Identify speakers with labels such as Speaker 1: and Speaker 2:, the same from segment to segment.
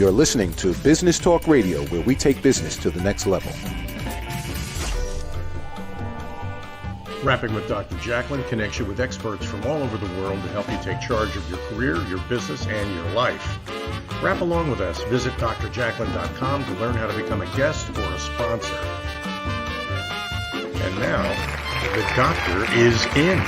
Speaker 1: You're listening to Business Talk Radio, where we take business to the next level.
Speaker 2: Rapping with Dr. Jacalyn connects you with experts from all over the world to help you take charge of your career, your business, and your life. Rap along with us. Visit drjacalyn.com to learn how to become a guest or a sponsor. And now, the doctor is in.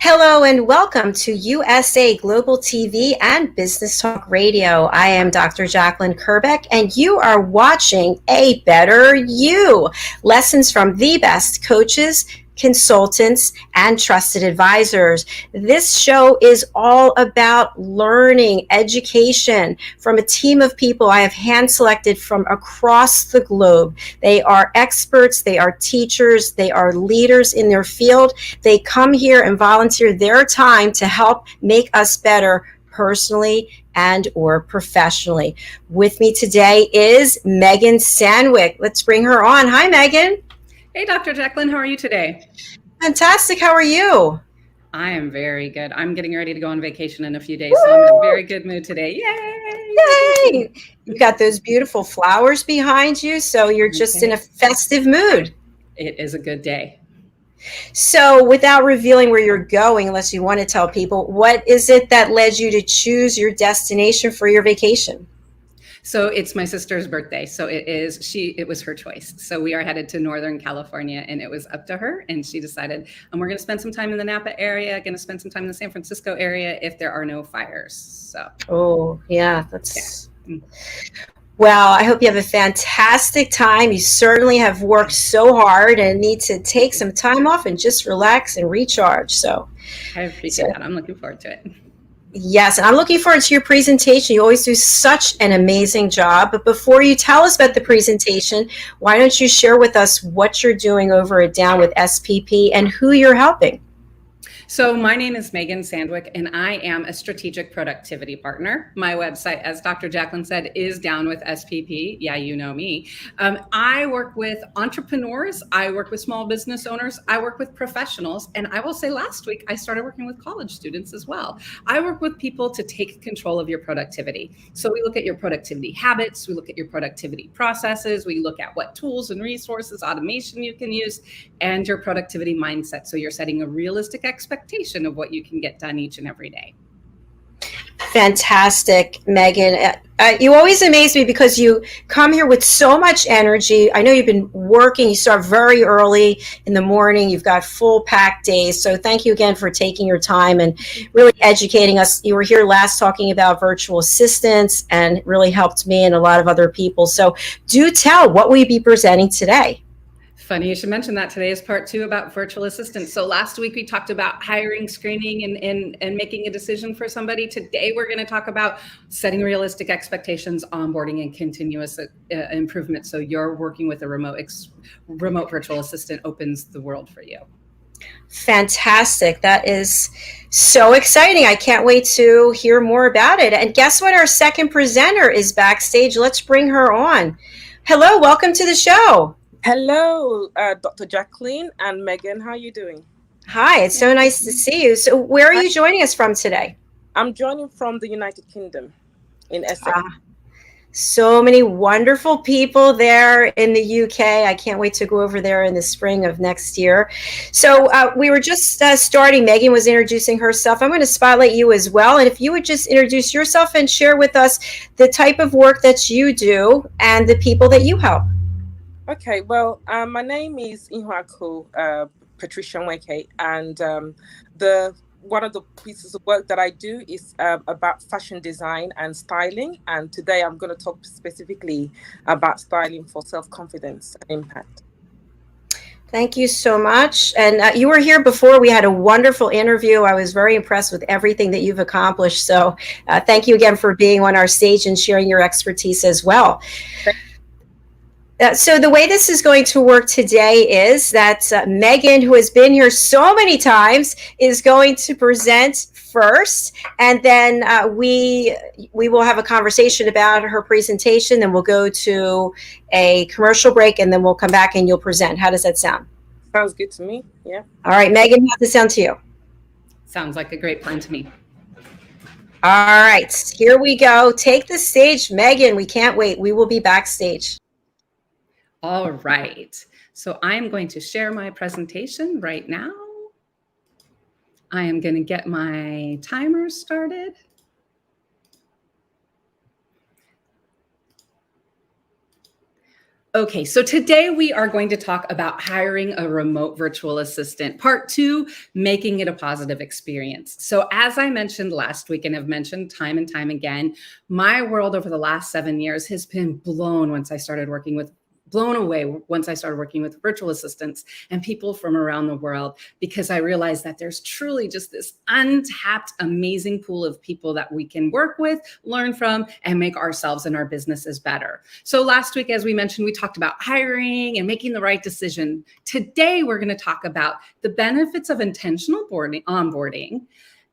Speaker 3: Hello and welcome to USA Global TV and Business Talk Radio. I am Dr. Jacalyn Kerbeck, and you are watching A Better You. Lessons from the best coaches, consultants, and trusted advisors. This show is all about learning, education from a team of people I have hand-selected from across the globe. They are experts, they are teachers, they are leaders in their field. They come here and volunteer their time to help make us better personally and or professionally. With me today is Megan Sandwick. Let's bring her on. Hi, Megan.
Speaker 4: Hey, Dr. Jacalyn, how are you today?
Speaker 3: Fantastic. How are you?
Speaker 4: I am very good. I'm getting ready to go on vacation in a few days, so I'm in a very good mood today. Yay!
Speaker 3: Yay! You've got those beautiful flowers behind you, so you're just in a festive mood.
Speaker 4: It is a good day.
Speaker 3: So without revealing where you're going, unless you want to tell people, what is it that led you to choose your destination for your vacation?
Speaker 4: So it's my sister's birthday. So it was her choice. So we are headed to Northern California, and it was up to her. And she decided, we're going to spend some time in the Napa area, going to spend some time in the San Francisco area if there are no fires. So.
Speaker 3: Oh, yeah. Well, I hope you have a fantastic time. You certainly have worked so hard and need to take some time off and just relax and recharge. So
Speaker 4: I appreciate that. I'm looking forward to it.
Speaker 3: Yes, and I'm looking forward to your presentation. You always do such an amazing job. But before you tell us about the presentation, why don't you share with us what you're doing over at Down with SPP and who you're helping?
Speaker 4: So my name is Megan Sandwick, and I am a strategic productivity partner. My website, as Dr. Jacalyn said, is Down with SPP. Yeah, you know me. I work with entrepreneurs. I work with small business owners. I work with professionals. And I will say last week, I started working with college students as well. I work with people to take control of your productivity. So we look at your productivity habits. We look at your productivity processes. We look at what tools and resources, automation you can use, and your productivity mindset. So you're setting a realistic expectation of what you can get done each and every day.
Speaker 3: Fantastic, Megan. You always amaze me because you come here with so much energy. I know you've been working. You start very early in the morning. You've got full packed days. So thank you again for taking your time and really educating us. You were here last talking about virtual assistants and really helped me and a lot of other people. So do tell, what will you be presenting today?
Speaker 4: Funny you should mention that. Today is part 2 about virtual assistants. So last week we talked about hiring, screening, and making a decision for somebody. Today we're going to talk about setting realistic expectations, onboarding, and continuous improvement. So you're working with a remote virtual assistant opens the world for you.
Speaker 3: Fantastic. That is so exciting. I can't wait to hear more about it. And guess what? Our second presenter is backstage. Let's bring her on. Hello, welcome to the show.
Speaker 5: Hello, Dr. Jacalyn and Megan. How are you doing?
Speaker 3: Hi, it's so nice to see you. So where are you joining us from today?
Speaker 5: I'm joining from the United Kingdom in Essex.
Speaker 3: So many wonderful people there in the UK. I can't wait to go over there in the spring of next year. So we were just starting. Megan was introducing herself. I'm going to spotlight you as well. And if you would just introduce yourself and share with us the type of work that you do and the people that you help.
Speaker 5: Okay, well, my name is Ihuaku Nweke, and one of the pieces of work that I do is about fashion design and styling. And today I'm going to talk specifically about styling for self-confidence and impact.
Speaker 3: Thank you so much. And you were here before. We had a wonderful interview. I was very impressed with everything that you've accomplished. So thank you again for being on our stage and sharing your expertise as well. So the way this is going to work today is that Megan, who has been here so many times, is going to present first, and then we will have a conversation about her presentation. Then we'll go to a commercial break, and then we'll come back and you'll present. How does that sound?
Speaker 5: Sounds good to me. Yeah.
Speaker 3: All right, Megan, how's this sound to you?
Speaker 4: Sounds like a great plan to me.
Speaker 3: All right, here we go. Take the stage, Megan. We can't wait. We will be backstage.
Speaker 4: All right. So I'm going to share my presentation right now. I am going to get my timer started. Okay, so today we are going to talk about hiring a remote virtual assistant. Part 2, making it a positive experience. So as I mentioned last week and have mentioned time and time again, my world over the last 7 years has been blown away once I started working with virtual assistants and people from around the world, because I realized that there's truly just this untapped, amazing pool of people that we can work with, learn from, and make ourselves and our businesses better. So last week, as we mentioned, we talked about hiring and making the right decision. Today, we're going to talk about the benefits of intentional onboarding.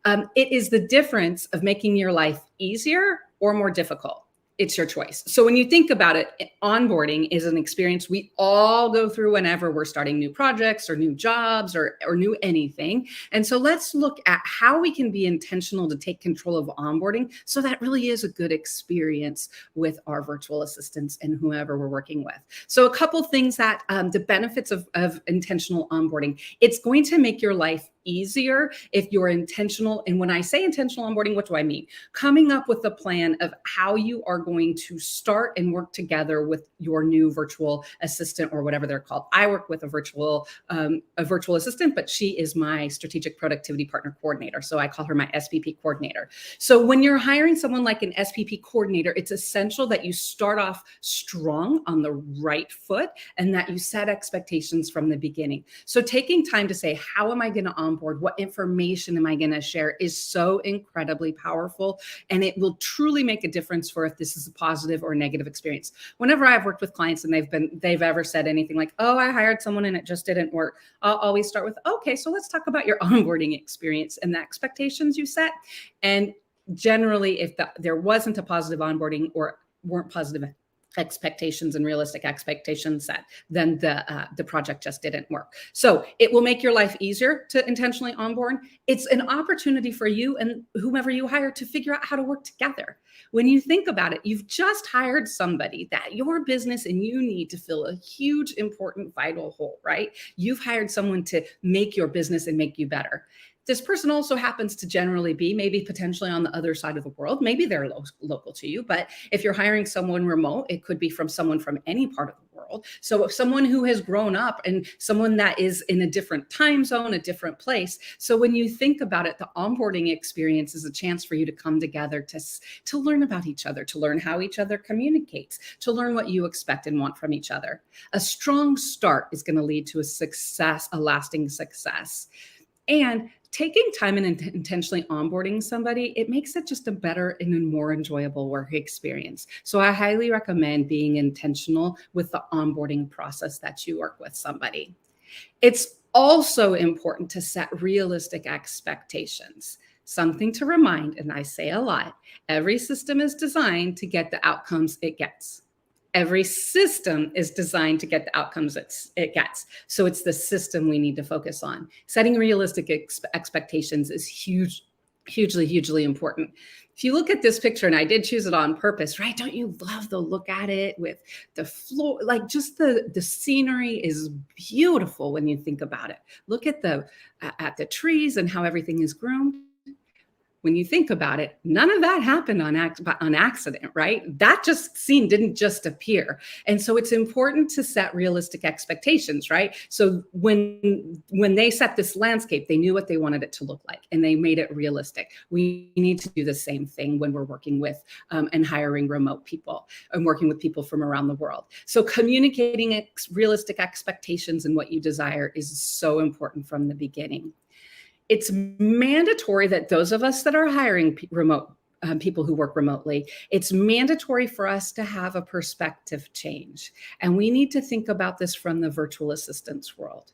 Speaker 4: It is the difference of making your life easier or more difficult. It's your choice. So when you think about it, onboarding is an experience we all go through whenever we're starting new projects or new jobs or new anything. And so let's look at how we can be intentional to take control of onboarding so that really is a good experience with our virtual assistants and whoever we're working with. So a couple things that the benefits of intentional onboarding, it's going to make your life easier if you're intentional. And when I say intentional onboarding, what do I mean? Coming up with a plan of how you are going to start and work together with your new virtual assistant or whatever they're called. I work with a virtual assistant, but she is my strategic productivity partner coordinator. So I call her my SPP coordinator. So when you're hiring someone like an SPP coordinator, it's essential that you start off strong on the right foot and that you set expectations from the beginning. So taking time to say, how am I going to onboard? What information am I going to share is so incredibly powerful, and it will truly make a difference for if this is a positive or negative experience. Whenever I've worked with clients and they've ever said anything like, oh, I hired someone and it just didn't work, I'll always start with, okay, so let's talk about your onboarding experience and the expectations you set. And generally, if there wasn't a positive onboarding or weren't positive expectations and realistic expectations set, then the project just didn't work. So it will make your life easier to intentionally onboard. It's an opportunity for you and whomever you hire to figure out how to work together. When you think about it, you've just hired somebody that your business and you need to fill a huge, important, vital hole, right? You've hired someone to make your business and make you better. This person also happens to generally be maybe potentially on the other side of the world. Maybe they're local to you, but if you're hiring someone remote, it could be from someone from any part of the world. So if someone who has grown up and someone that is in a different time zone, a different place. So when you think about it, the onboarding experience is a chance for you to come together to learn about each other, to learn how each other communicates, to learn what you expect and want from each other. A strong start is going to lead to a lasting success. And taking time and intentionally onboarding somebody, it makes it just a better and a more enjoyable work experience. So I highly recommend being intentional with the onboarding process that you work with somebody. It's also important to set realistic expectations. Something to remind, and I say a lot, every system is designed to get the outcomes it gets. Every system is designed to get the outcomes it gets. So it's the system we need to focus on. Setting realistic expectations is hugely important. If you look at this picture, and I did choose it on purpose, right? Don't you love the look at it with the floor? Like just the scenery is beautiful when you think about it. Look at the trees and how everything is groomed. When you think about it, none of that happened on accident, right? That scene didn't just appear. And so it's important to set realistic expectations, right? So when they set this landscape, they knew what they wanted it to look like and they made it realistic. We need to do the same thing when we're working with and hiring remote people and working with people from around the world. So communicating realistic expectations and what you desire is so important from the beginning. It's mandatory that those of us that are hiring remote people who work remotely, it's mandatory for us to have a perspective change. And we need to think about this from the virtual assistants world.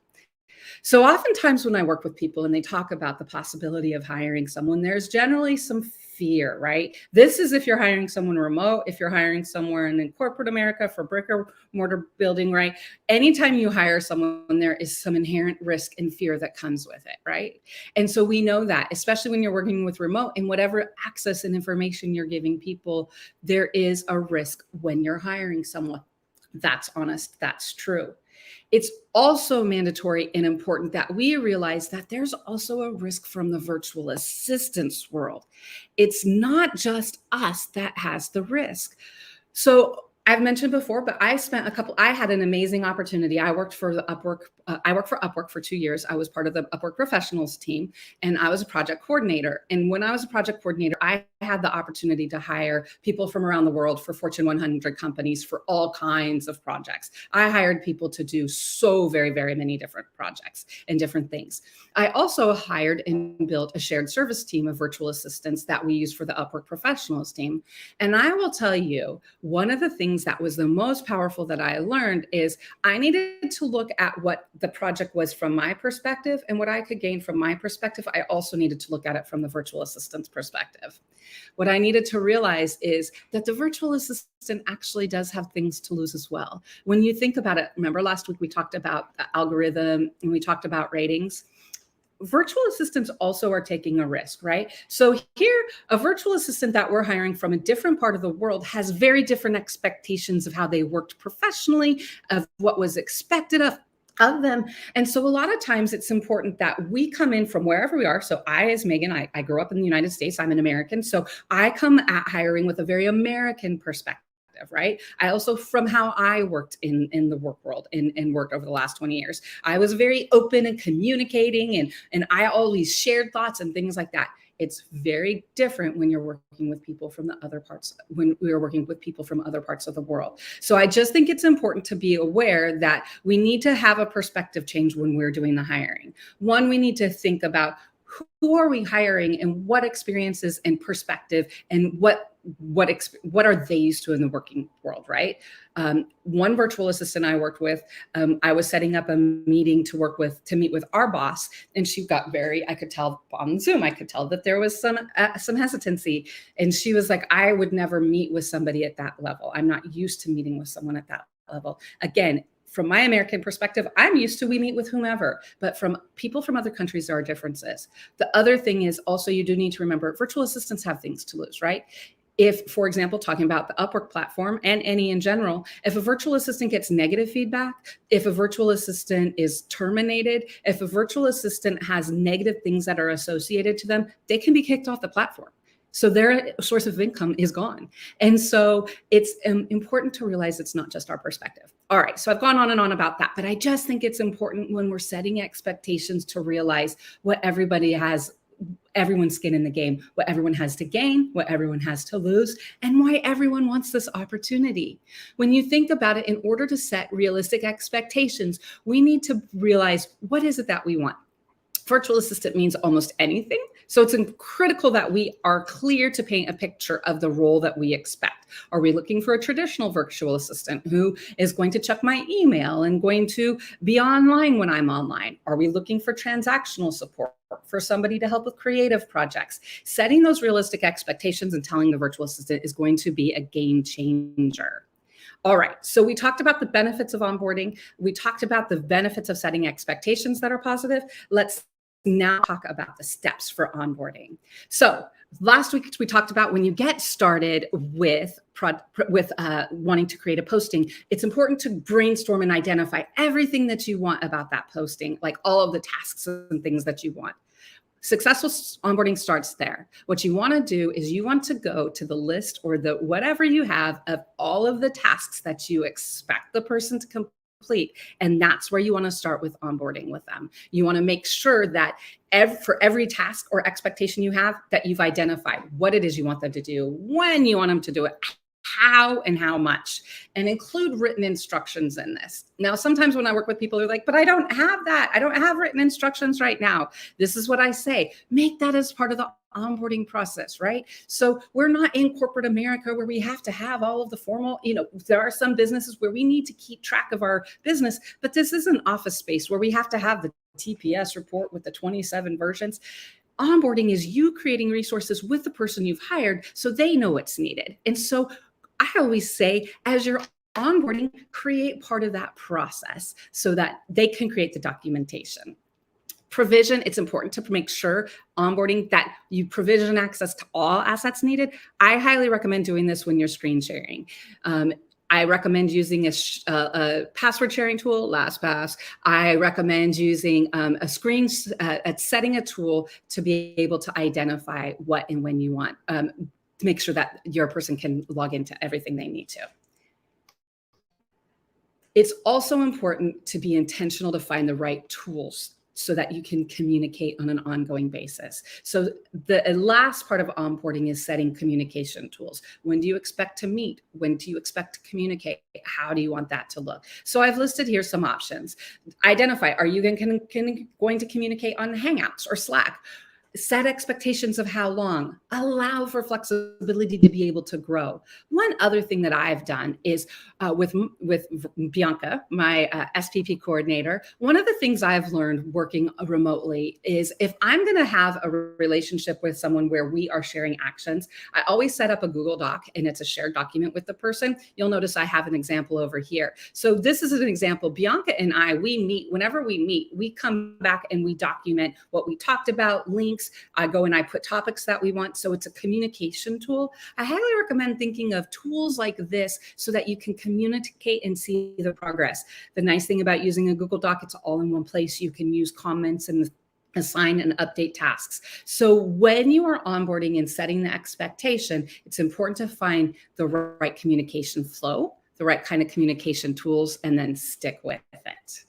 Speaker 4: So oftentimes when I work with people and they talk about the possibility of hiring someone, there's generally some fear, right? This is if you're hiring someone remote, if you're hiring someone in corporate America for brick or mortar building, right? Anytime you hire someone, there is some inherent risk and fear that comes with it, right? And so we know that, especially when you're working with remote and whatever access and information you're giving people, there is a risk when you're hiring someone. That's honest, that's true. It's also mandatory and important that we realize that there's also a risk from the virtual assistance world. It's not just us that has the risk. So I've mentioned before, but I had an amazing opportunity. I worked for Upwork for 2 years. I was part of the Upwork professionals team, and I was a project coordinator. And when I was a project coordinator, I had the opportunity to hire people from around the world for Fortune 100 companies for all kinds of projects. I hired people to do so very, very many different projects and different things. I also hired and built a shared service team of virtual assistants that we use for the Upwork professionals team. And I will tell you, one of the things that was the most powerful that I learned is I needed to look at what the project was from my perspective and what I could gain from my perspective. I also needed to look at it from the virtual assistant's perspective. What I needed to realize is that the virtual assistant actually does have things to lose as well. When you think about it, remember last week we talked about the algorithm and we talked about ratings. Virtual assistants also are taking a risk, right? So here, a virtual assistant that we're hiring from a different part of the world has very different expectations of how they worked professionally, of what was expected of them. And so a lot of times it's important that we come in from wherever we are. So I, as Megan, I grew up in the United States. I'm an American. So I come at hiring with a very American perspective. Right. I also, from how I worked in the work world and worked over the last 20 years, I was very open and communicating and I always shared thoughts and things like that. It's very different when you're working with people from the other parts, when we are working with people from other parts of the world. So I just think it's important to be aware that we need to have a perspective change when we're doing the hiring. One, we need to think about who are we hiring and what experiences and perspective and what are they used to in the working world, right? One virtual assistant I worked with, I was setting up a meeting to meet with our boss, and she got I could tell on Zoom, I could tell that there was some hesitancy, and she was like, I would never meet with somebody at that level. I'm not used to meeting with someone at that level. Again, from my American perspective, I'm used to we meet with whomever, but from people from other countries, there are differences. The other thing is also you do need to remember virtual assistants have things to lose, right? If, for example, talking about the Upwork platform and any in general, if a virtual assistant gets negative feedback, if a virtual assistant is terminated, if a virtual assistant has negative things that are associated to them, they can be kicked off the platform. So their source of income is gone. And so it's important to realize it's not just our perspective. All right, so I've gone on and on about that, but I just think it's important when we're setting expectations to realize what everyone's skin in the game, what everyone has to gain, what everyone has to lose, and why everyone wants this opportunity. When you think about it, in order to set realistic expectations, we need to realize what is it that we want. Virtual assistant means almost anything. So it's critical that we are clear to paint a picture of the role that we expect. Are we looking for a traditional virtual assistant who is going to check my email and going to be online when I'm online? Are we looking for transactional support, for somebody to help with creative projects? Setting those realistic expectations and telling the virtual assistant is going to be a game changer. All right, so we talked about the benefits of onboarding. We talked about the benefits of setting expectations that are positive. Let's now talk about the steps for onboarding. So last week we talked about when you get started with wanting to create a posting, it's important to brainstorm and identify everything that you want about that posting, like all of the tasks and things that you want. Successful onboarding starts there. What you want to do is you want to go to the list or the whatever you have of all of the tasks that you expect the person to complete. And that's where you want to start with onboarding with them. You want to make sure that for every task or expectation you have, that you've identified what it is you want them to do, when you want them to do it, how and how much, and include written instructions in this. Now, sometimes when I work with people, they're like, but I don't have that. I don't have written instructions right now. This is what I say. Make that as part of the onboarding process, right? So we're not in corporate America where we have to have all of the formal, there are some businesses where we need to keep track of our business, but this is an office space where we have to have the TPS report with the 27 versions. Onboarding is you creating resources with the person you've hired so they know what's needed. And so I always say, as you're onboarding, create part of that process so that they can create the documentation. Provision, it's important to make sure onboarding that you provision access to all assets needed. I highly recommend doing this when you're screen sharing. I recommend using a password sharing tool, LastPass. I recommend using setting a tool to be able to identify what and when you want to make sure that your person can log into everything they need to. It's also important to be intentional to find the right tools so that you can communicate on an ongoing basis. So the last part of onboarding is setting communication tools. When do you expect to meet? When do you expect to communicate? How do you want that to look? So I've listed here some options. Identify, are you going to communicate on Hangouts or Slack? Set expectations of how long. Allow for flexibility to be able to grow. One other thing that I've done is with Bianca, my SPP coordinator, one of the things I've learned working remotely is if I'm going to have a relationship with someone where we are sharing actions, I always set up a Google Doc and it's a shared document with the person. You'll notice I have an example over here. So this is an example. Bianca and I, we meet. Whenever we meet, we come back and we document what we talked about, links. I go and I put topics that we want. So it's a communication tool. I highly recommend thinking of tools like this so that you can communicate and see the progress. The nice thing about using a Google Doc, it's all in one place. You can use comments and assign and update tasks. So when you are onboarding and setting the expectation, it's important to find the right communication flow, the right kind of communication tools, and then stick with it.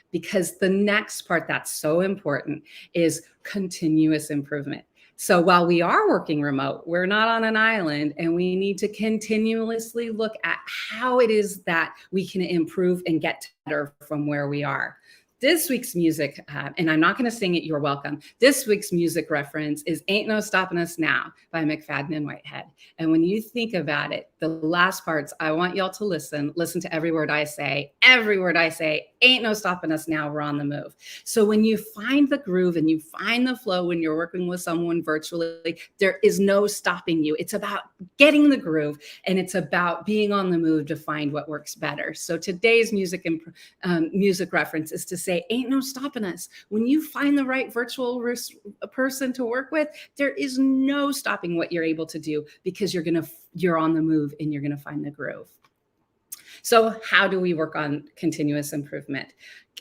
Speaker 4: Because the next part that's so important is continuous improvement. So while we are working remote, we're not on an island, and we need to continuously look at how it is that we can improve and get better from where we are. This week's music, and I'm not going to sing it, you're welcome. This week's music reference is Ain't No Stopping Us Now by McFadden and Whitehead. And when you think about it, the last parts, I want y'all to listen to every word I say, ain't no stopping us now, we're on the move. So when you find the groove and you find the flow when you're working with someone virtually, there is no stopping you. It's about getting the groove, and it's about being on the move to find what works better. So today's music reference is to say, ain't no stopping us. When you find the right virtual person to work with, there is no stopping what you're able to do, because you're on the move and you're going to find the groove. So how do we work on continuous improvement?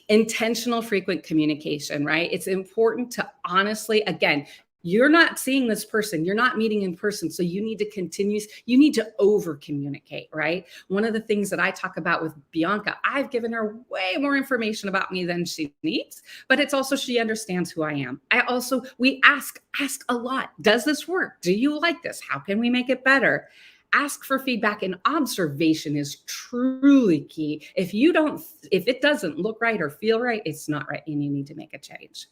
Speaker 4: Intentional, frequent communication, right? It's important to honestly, again, you're not seeing this person, you're not meeting in person. So you need to over communicate, right? One of the things that I talk about with Bianca, I've given her way more information about me than she needs, but it's also, she understands who I am. We ask a lot. Does this work? Do you like this? How can we make it better? Ask for feedback, and observation is truly key. If it doesn't look right or feel right, it's not right, and you need to make a change.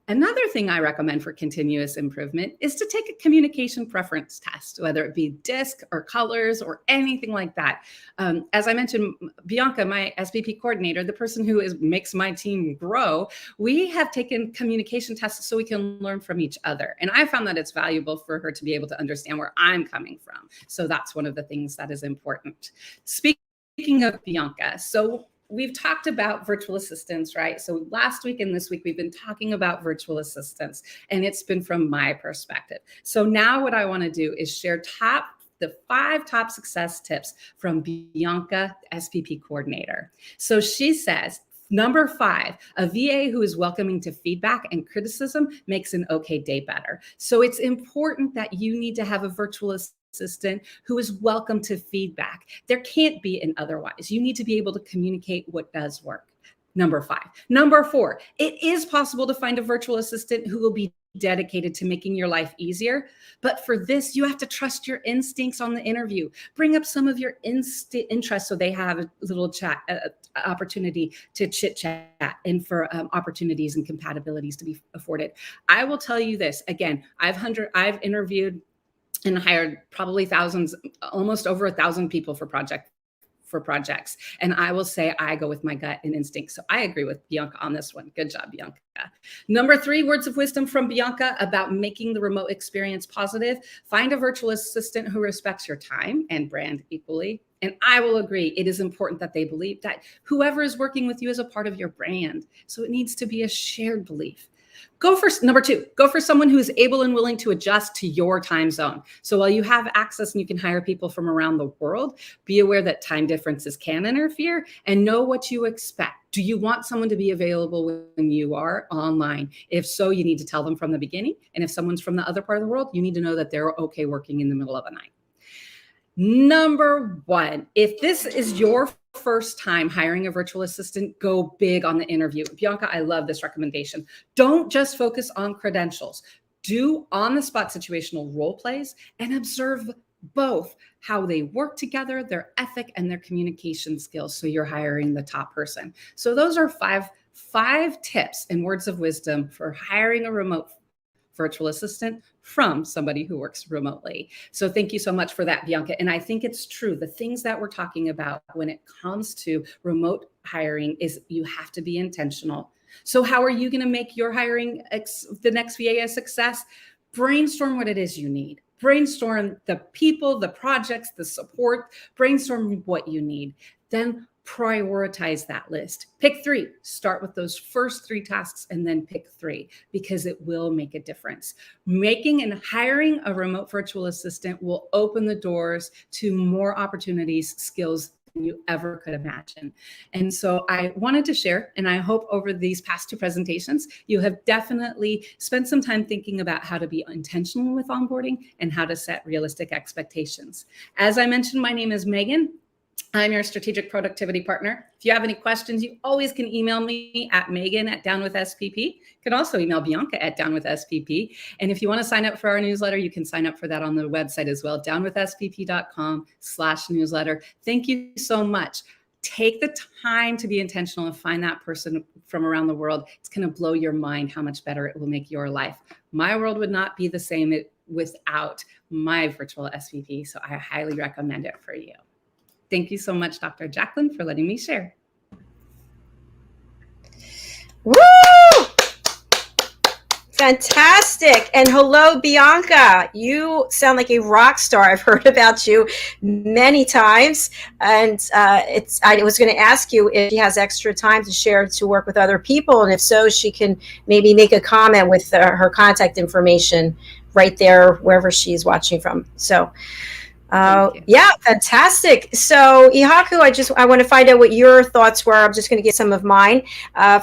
Speaker 4: Another thing I recommend for continuous improvement is to take a communication preference test, whether it be DISC or colors or anything like that. As I mentioned, Bianca, my SVP coordinator, the person who makes my team grow, we have taken communication tests so we can learn from each other. And I found that it's valuable for her to be able to understand where I'm coming from. So that's one of the things that is important. Speaking of Bianca, so we've talked about virtual assistants, right? So last week and this week, we've been talking about virtual assistants, and it's been from my perspective. So now what I want to do is share the 5 top success tips from Bianca, SPP coordinator. So she says, number 5, a VA who is welcoming to feedback and criticism makes an okay day better. So it's important that you need to have a virtual assistant who is welcome to feedback. There can't be an otherwise. You need to be able to communicate what does work. Number 5. Number 4, it is possible to find a virtual assistant who will be dedicated to making your life easier. But for this, you have to trust your instincts on the interview. Bring up some of your interests so they have a little chat opportunity to chit chat, and for opportunities and compatibilities to be afforded. I will tell you this again. I've interviewed and hired probably thousands, almost over 1,000 people for for projects. And I will say I go with my gut and instinct. So I agree with Bianca on this one. Good job, Bianca. Number 3, words of wisdom from Bianca about making the remote experience positive. Find a virtual assistant who respects your time and brand equally. And I will agree, it is important that they believe that whoever is working with you is a part of your brand. So it needs to be a shared belief. Number 2, go for someone who is able and willing to adjust to your time zone. So while you have access and you can hire people from around the world, be aware that time differences can interfere and know what you expect. Do you want someone to be available when you are online? If so, you need to tell them from the beginning. And if someone's from the other part of the world, you need to know that they're okay working in the middle of the night. Number 1, if this is your first time hiring a virtual assistant, go big on the interview. Bianca, I love this recommendation. Don't just focus on credentials. Do on-the-spot situational role plays and observe both how they work together, their ethic, and their communication skills. So you're hiring the top person. So those are five tips and words of wisdom for hiring a remote virtual assistant from somebody who works remotely. So thank you so much for that, Bianca. And I think it's true. The things that we're talking about when it comes to remote hiring is you have to be intentional. So how are you going to make your hiring the next VA a success? Brainstorm what it is you need. Brainstorm the people, the projects, the support. Brainstorm what you need. Then prioritize that list. Pick 3. Start with those first 3 tasks and then pick 3 because it will make a difference. Making and hiring a remote virtual assistant will open the doors to more opportunities, skills than you ever could imagine. And so I wanted to share, and I hope over these past 2 presentations, you have definitely spent some time thinking about how to be intentional with onboarding and how to set realistic expectations. As I mentioned, my name is Megan. I'm your strategic productivity partner. If you have any questions, you always can email me at Megan@downwithSPP. You can also email Bianca at downwithSPP. And if you want to sign up for our newsletter, you can sign up for that on the website as well, downwithSPP.com/newsletter. Thank you so much. Take the time to be intentional and find that person from around the world. It's going to blow your mind how much better it will make your life. My world would not be the same without my virtual SVP, so I highly recommend it for you. Thank you so much, Dr. Jacalyn, for letting me share.
Speaker 3: Woo! Fantastic. And hello, Bianca. You sound like a rock star. I've heard about you many times. And I was going to ask you if she has extra time to share to work with other people. And if so, she can maybe make a comment with her contact information right there, wherever she's watching from. So yeah, fantastic. So Ihuaku, I want to find out what your thoughts were. I'm just going to get some of mine.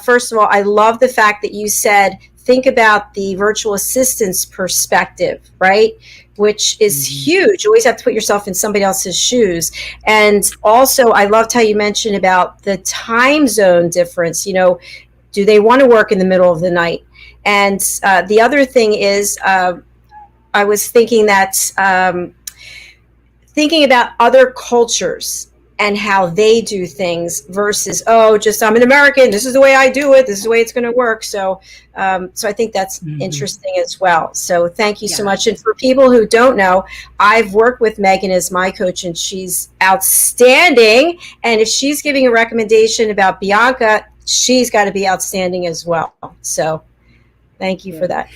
Speaker 3: First of all, I love the fact that you said, think about the virtual assistant's perspective, right? Which is huge. You always have to put yourself in somebody else's shoes. And also, I loved how you mentioned about the time zone difference. You know, do they want to work in the middle of the night? And the other thing is, I was thinking that thinking about other cultures and how they do things versus, just I'm an American, this is the way I do it, this is the way it's going to work. So I think that's interesting as well. So thank you so much. And for people who don't know, I've worked with Megan as my coach, and she's outstanding. And if she's giving a recommendation about Bianca, she's got to be outstanding as well. So thank you for that.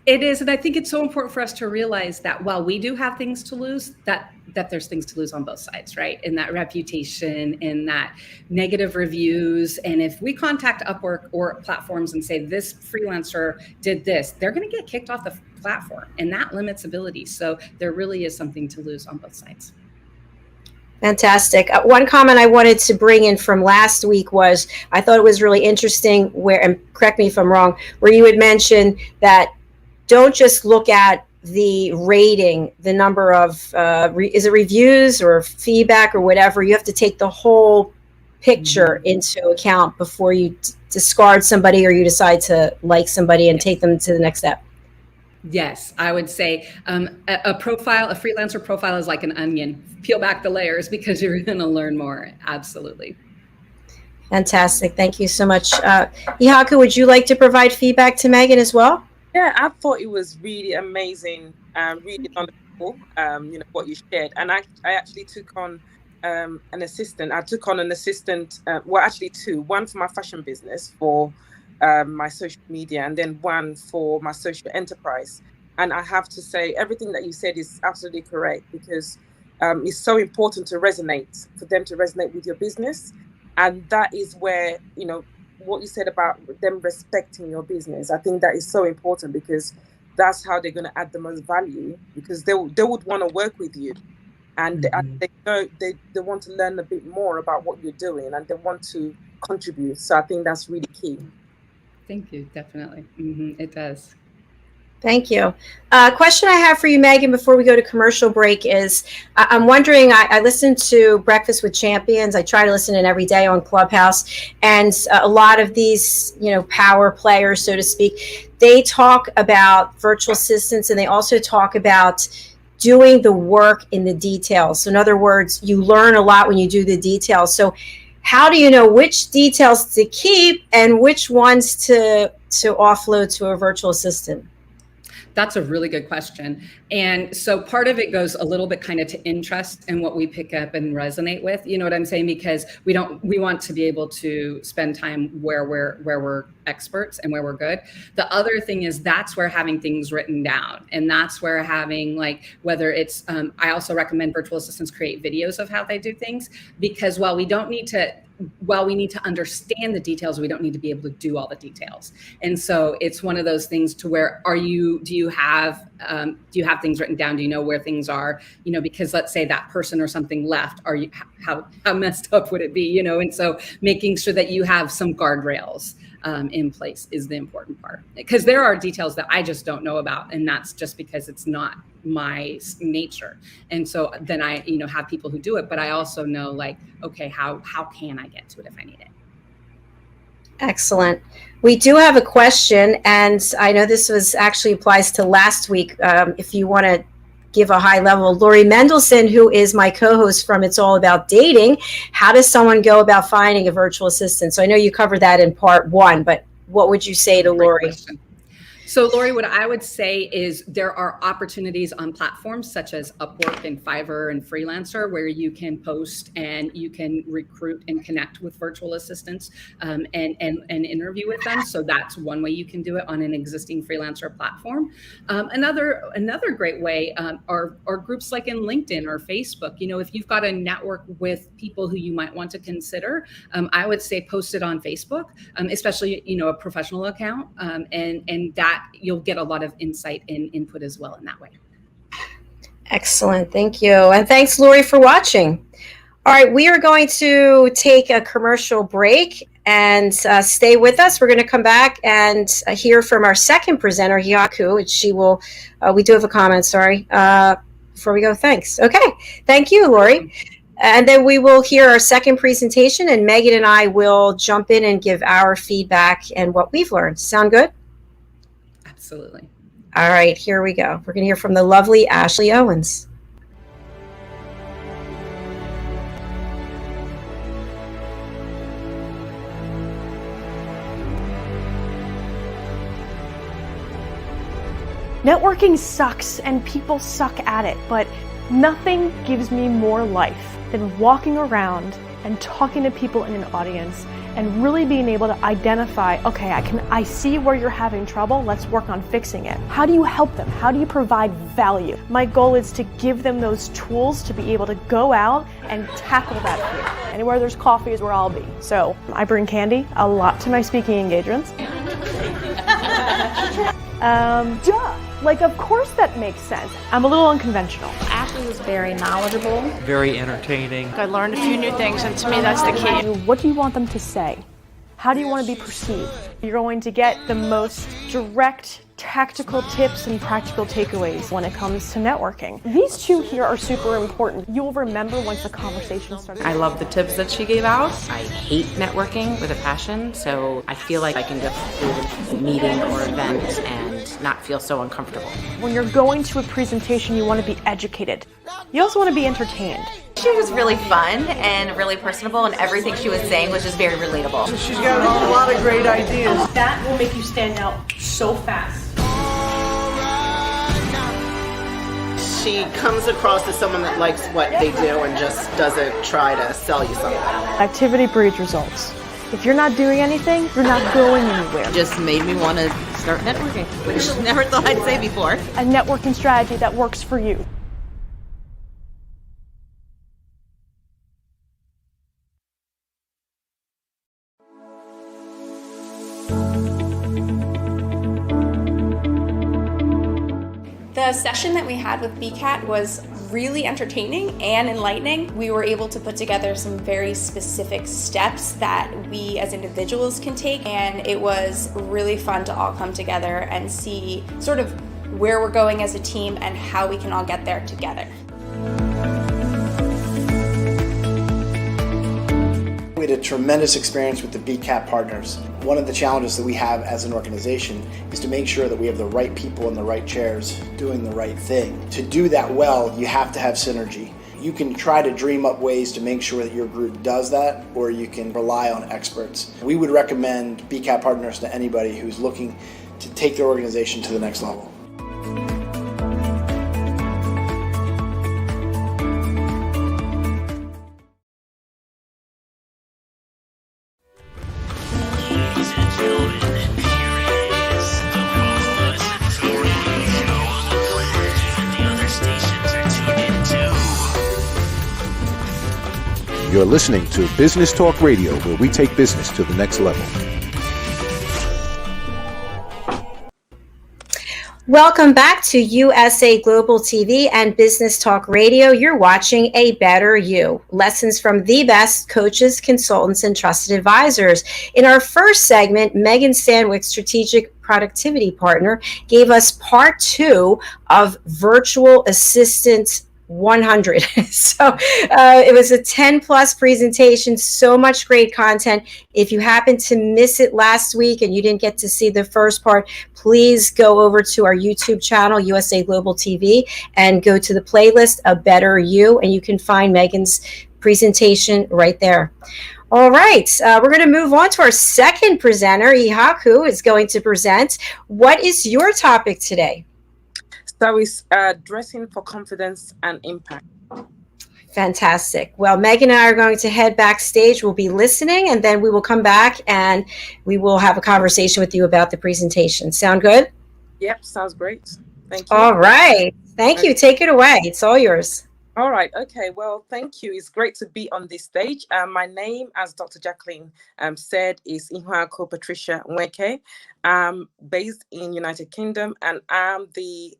Speaker 4: It is. And I think it's so important for us to realize that while we do have things to lose, that there's things to lose on both sides, right? In that reputation, in that negative reviews. And if we contact Upwork or platforms and say, this freelancer did this, they're going to get kicked off the platform, and that limits ability. So there really is something to lose on both sides.
Speaker 3: Fantastic. One comment I wanted to bring in from last week was, I thought it was really interesting where, and correct me if I'm wrong, where you had mentioned that don't just look at the rating, the number of, is it reviews or feedback or whatever? You have to take the whole picture into account before you discard somebody or you decide to like somebody and take them to the next step.
Speaker 4: Yes, I would say a freelancer profile is like an onion. Peel back the layers because you're going to learn more. Absolutely.
Speaker 3: Fantastic. Thank you so much. Ihuaku, would you like to provide feedback to Megan as well?
Speaker 5: Yeah, I thought it was really amazing, really wonderful, what you shared. And I actually took on an assistant. I took on an assistant, well, actually two, one for my fashion business for my social media, and then one for my social enterprise. And I have to say, everything that you said is absolutely correct, because it's so important to resonate, for them to resonate with your business. And that is where, you know, what you said about them respecting your business, I think that is so important, because that's how they're going to add the most value, because they would want to work with you. And they know they want to learn a bit more about what you're doing, and they want to contribute. So I think that's really key.
Speaker 4: Thank you. Definitely. It does.
Speaker 3: Thank you. Question I have for you, Megan, before we go to commercial break is, I'm wondering, I listen to Breakfast with Champions. I try to listen in every day on Clubhouse, and a lot of these, you know, power players, so to speak, they talk about virtual assistants, and they also talk about doing the work in the details. So in other words, you learn a lot when you do the details. So how do you know which details to keep and which ones to offload to a virtual assistant?
Speaker 4: That's a really good question. And so part of it goes a little bit kind of to interest and what we pick up and resonate with, you know what I'm saying? Because we want to be able to spend time where we're experts and where we're good. The other thing is that's where having things written down, and that's where having, like, whether it's, I also recommend virtual assistants create videos of how they do things, because while we need to understand the details, we don't need to be able to do all the details. And so it's one of those things to where do you have things written down? Do you know where things are? You know, because let's say that person or something left, how messed up would it be? You know, and so making sure that you have some guardrails in place is the important part, because there are details that I just don't know about, and that's just because it's not my nature. And so then I, you know, have people who do it, but I also know, like, okay, how can I get to it if I need it?
Speaker 3: Excellent. We do have a question, and I know this actually applies to last week. If you want to give a high level, Lori Mendelson, who is my co-host from It's All About Dating, how does someone go about finding a virtual assistant? So I know you covered that in part one, but what would you say to Lori?
Speaker 4: So Lori, what I would say is there are opportunities on platforms such as Upwork and Fiverr and Freelancer where you can post and you can recruit and connect with virtual assistants and interview with them. So that's one way you can do it on an existing freelancer platform. Another great way are groups like in LinkedIn or Facebook. You know, if you've got a network with people who you might want to consider, I would say post it on Facebook, especially, you know, a professional account, and that you'll get a lot of insight and input as well in that way.
Speaker 3: Excellent. Thank you. And thanks, Lori, for watching. All right, we are going to take a commercial break and stay with us. We're going to come back and hear from our second presenter, Ihuaku. She will, we do have a comment, sorry, before we go. Thanks. Okay. Thank you, Lori. And then we will hear our second presentation, and Megan and I will jump in and give our feedback and what we've learned. Sound good?
Speaker 4: Absolutely.
Speaker 3: All right, here we go. We're going to hear from the lovely Ashley Owens.
Speaker 6: Networking sucks and people suck at it, but nothing gives me more life than walking around and talking to people in an audience and really being able to identify, okay, I see where you're having trouble, let's work on fixing it. How do you help them? How do you provide value? My goal is to give them those tools to be able to go out and tackle that fear. Anywhere there's coffee is where I'll be. So I bring candy a lot to my speaking engagements. Like, of course that makes sense. I'm a little unconventional.
Speaker 7: Ashley was very knowledgeable.
Speaker 8: Very entertaining.
Speaker 7: I learned a few new things, and to me that's the key.
Speaker 6: What do you want them to say? How do you want to be perceived? You're going to get the most direct, tactical tips and practical takeaways when it comes to networking. These two here are super important. You'll remember once the conversation starts.
Speaker 9: I love the tips that she gave out. I hate networking with a passion, so I feel like I can go through a meeting or event and not feel so uncomfortable.
Speaker 6: When you're going to a presentation, you want to be educated. You also want to be entertained.
Speaker 10: She was really fun and really personable, and everything she was saying was just very relatable.
Speaker 8: She's got a lot of great ideas.
Speaker 6: That will make you stand out so fast.
Speaker 11: she comes across as someone that likes what they do and just doesn't try to sell you something.
Speaker 6: Activity breeds results. If you're not doing anything, you're not going anywhere.
Speaker 9: Just made me want to start networking, which I never thought I'd say before.
Speaker 6: A networking strategy that works for you.
Speaker 7: The session that we had with BCAT was really entertaining and enlightening. We were able to put together some very specific steps that we as individuals can take, and it was really fun to all come together and see sort of where we're going as a team and how we can all get there together.
Speaker 12: We had a tremendous experience with the BCAT partners. One of the challenges that we have as an organization is to make sure that we have the right people in the right chairs doing the right thing. To do that well, you have to have synergy. You can try to dream up ways to make sure that your group does that, or you can rely on experts. We would recommend BCAT partners to anybody who's looking to take their organization to the next level.
Speaker 1: You're listening to Business Talk Radio, where we take business to the next level.
Speaker 3: Welcome back to USA Global TV and Business Talk Radio. You're watching A Better You, lessons from the best coaches, consultants, and trusted advisors. In our first segment, Megan Sandwick, strategic productivity partner, gave us part 2 of Virtual Assistant 100. So it was a 10 plus presentation, so much great content. If you happened to miss it last week and you didn't get to see the first part, please go over to our YouTube channel, USA Global TV, and go to the playlist A Better You, and you can find Megan's presentation right there. All right, we're going to move on to our second presenter. Ihuaku is going to present. What is your topic today?
Speaker 5: So it's dressing for confidence and impact.
Speaker 3: Fantastic. Well, Megan and I are going to head backstage. We'll be listening, and then we will come back and we will have a conversation with you about the presentation. Sound good?
Speaker 5: Yep, sounds great. Thank you.
Speaker 3: All right. Thank you. Take it away. It's all yours.
Speaker 5: All right. Okay. Well, thank you. It's great to be on this stage. My name, as Dr. Jacalyn said, is Ihuaku Patricia Nweke. I'm based in United Kingdom, and I'm the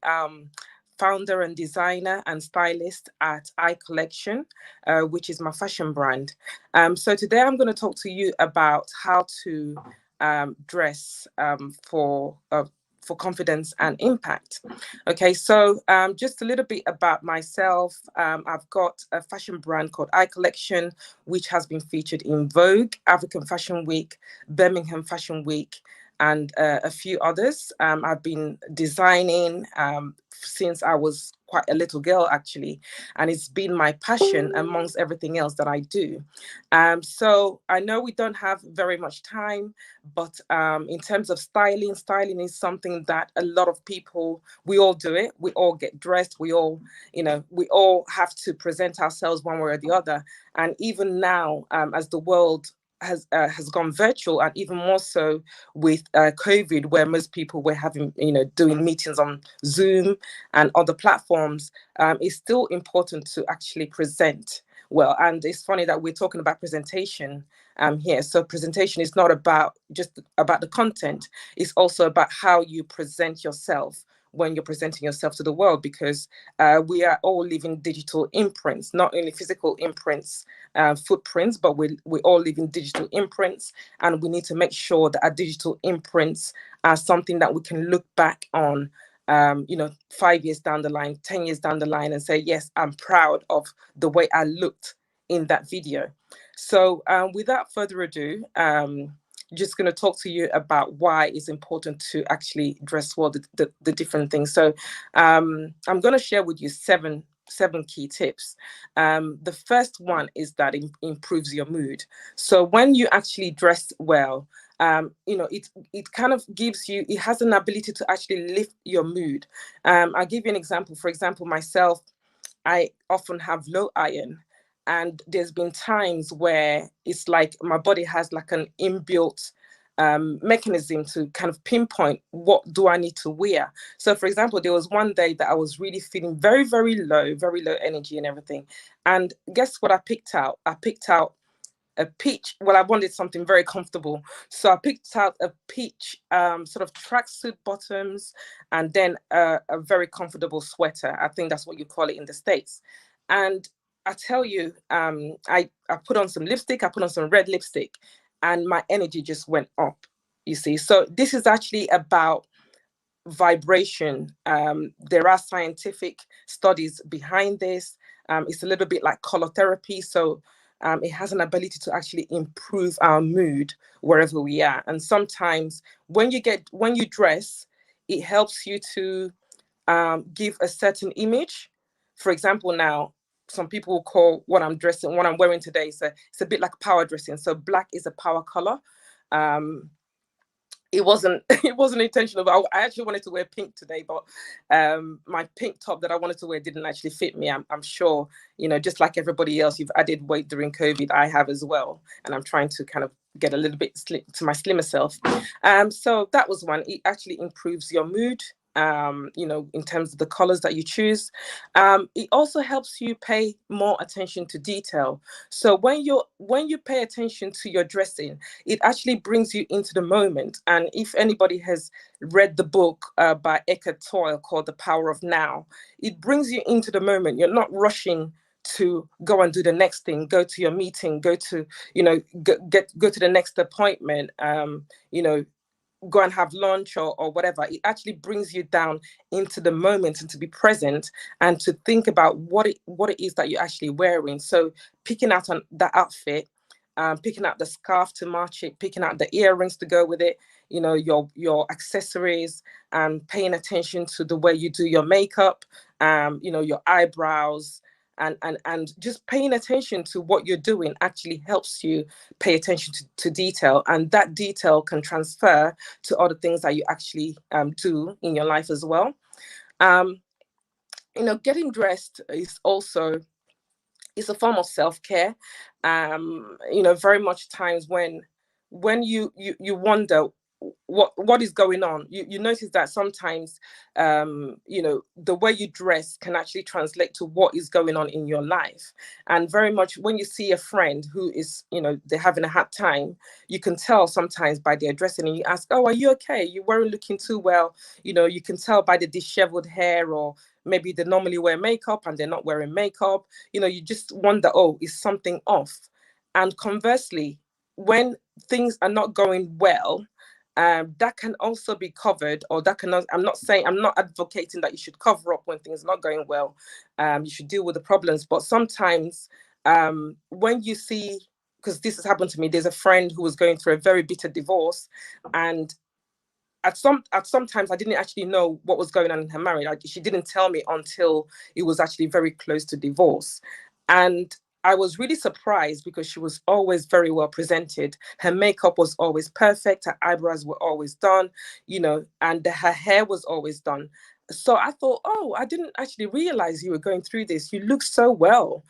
Speaker 5: founder and designer and stylist at I.Kollection, which is my fashion brand. So today I'm going to talk to you about how to dress for confidence and impact. Okay, so just a little bit about myself. I've got a fashion brand called I.Kollection, which has been featured in Vogue, African Fashion Week, Birmingham Fashion Week, and a few others. I've been designing since I was quite a little girl, actually, and it's been my passion amongst everything else that I do. So I know we don't have very much time, but in terms of styling is something that a lot of people, we all do it. We all get dressed. We all, we all have to present ourselves one way or the other. And even now, as the world has gone virtual, and even more so with COVID, where most people were having, doing meetings on Zoom and other platforms, it's still important to actually present well. And it's funny that we're talking about presentation here. So presentation is not just about the content. It's also about how you present yourself when you're presenting yourself to the world, because we are all living digital imprints, not only physical imprints, footprints, but we all live in digital imprints, and we need to make sure that our digital imprints are something that we can look back on 5 years down the line, 10 years down the line, and say, yes, I'm proud of the way I looked in that video. So without further ado, just going to talk to you about why it's important to actually dress well, the different things. So I'm going to share with you seven key tips. The first one is that it improves your mood. So when you actually dress well, it kind of gives you, it has an ability to actually lift your mood. I'll give you an example. For example, myself, I often have low iron, and there's been times where it's like my body has like an inbuilt mechanism to kind of pinpoint what do I need to wear. So for example, there was one day that I was really feeling very, very low energy and everything. And guess what I picked out? I picked out a peach. Well, I wanted something very comfortable. So I picked out a peach sort of tracksuit bottoms, and then a very comfortable sweater. I think that's what you call it in the States. And I tell you, I put on some lipstick, I put on some red lipstick, and my energy just went up, you see. So this is actually about vibration. There are scientific studies behind this. It's a little bit like color therapy. So it has an ability to actually improve our mood wherever we are. And sometimes when you dress, it helps you to give a certain image. For example, now, some people will call what I'm wearing today, it's a bit like power dressing. So black is a power color. It wasn't intentional, but I actually wanted to wear pink today, but my pink top that I wanted to wear didn't actually fit me. I'm sure, just like everybody else, you've added weight during COVID. I have as well, and I'm trying to kind of get a little bit to my slimmer self. So that was one. It actually improves your mood. In terms of the colors that you choose. It also helps you pay more attention to detail. So when you pay attention to your dressing, it actually brings you into the moment. And if anybody has read the book by Eckhart Tolle called The Power of Now, it brings you into the moment. You're not rushing to go and do the next thing, go to your meeting, go to the next appointment, go and have lunch or whatever. It actually brings you down into the moment and to be present and to think about what it is that you're actually wearing. So picking out that outfit, picking out the scarf to match it, picking out the earrings to go with it, your accessories, and paying attention to the way you do your makeup, your eyebrows, and just paying attention to what you're doing actually helps you pay attention to detail, and that detail can transfer to other things that you actually do in your life as well. Getting dressed is also, it's a form of self-care. Very much times when you wonder what is going on, you notice that sometimes the way you dress can actually translate to what is going on in your life. And very much when you see a friend who is they're having a hard time, you can tell sometimes by their dressing, and you ask, oh, are you okay? You weren't looking too well. You can tell by the disheveled hair, or maybe they normally wear makeup and they're not wearing makeup. You just wonder, oh, is something off? And conversely, when things are not going well, that can also be covered, or that can. I'm not advocating that you should cover up when things are not going well. You should deal with the problems. But sometimes when you see, because this has happened to me, there's a friend who was going through a very bitter divorce, and at some times I didn't actually know what was going on in her marriage. She didn't tell me until it was actually very close to divorce. And I was really surprised because she was always very well presented. Her makeup was always perfect. Her eyebrows were always done, and her hair was always done. So I thought, oh, I didn't actually realize you were going through this. You look so well.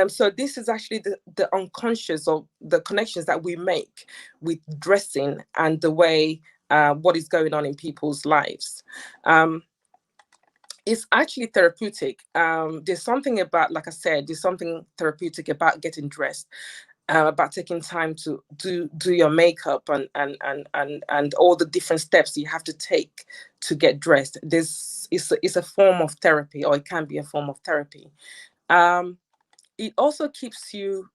Speaker 5: So this is actually the unconscious, or the connections that we make with dressing and the way what is going on in people's lives. It's actually therapeutic. There's something about, like I said, there's something therapeutic about getting dressed, about taking time to do your makeup and all the different steps you have to take to get dressed. It's a form of therapy, or it can be a form of therapy. It also keeps you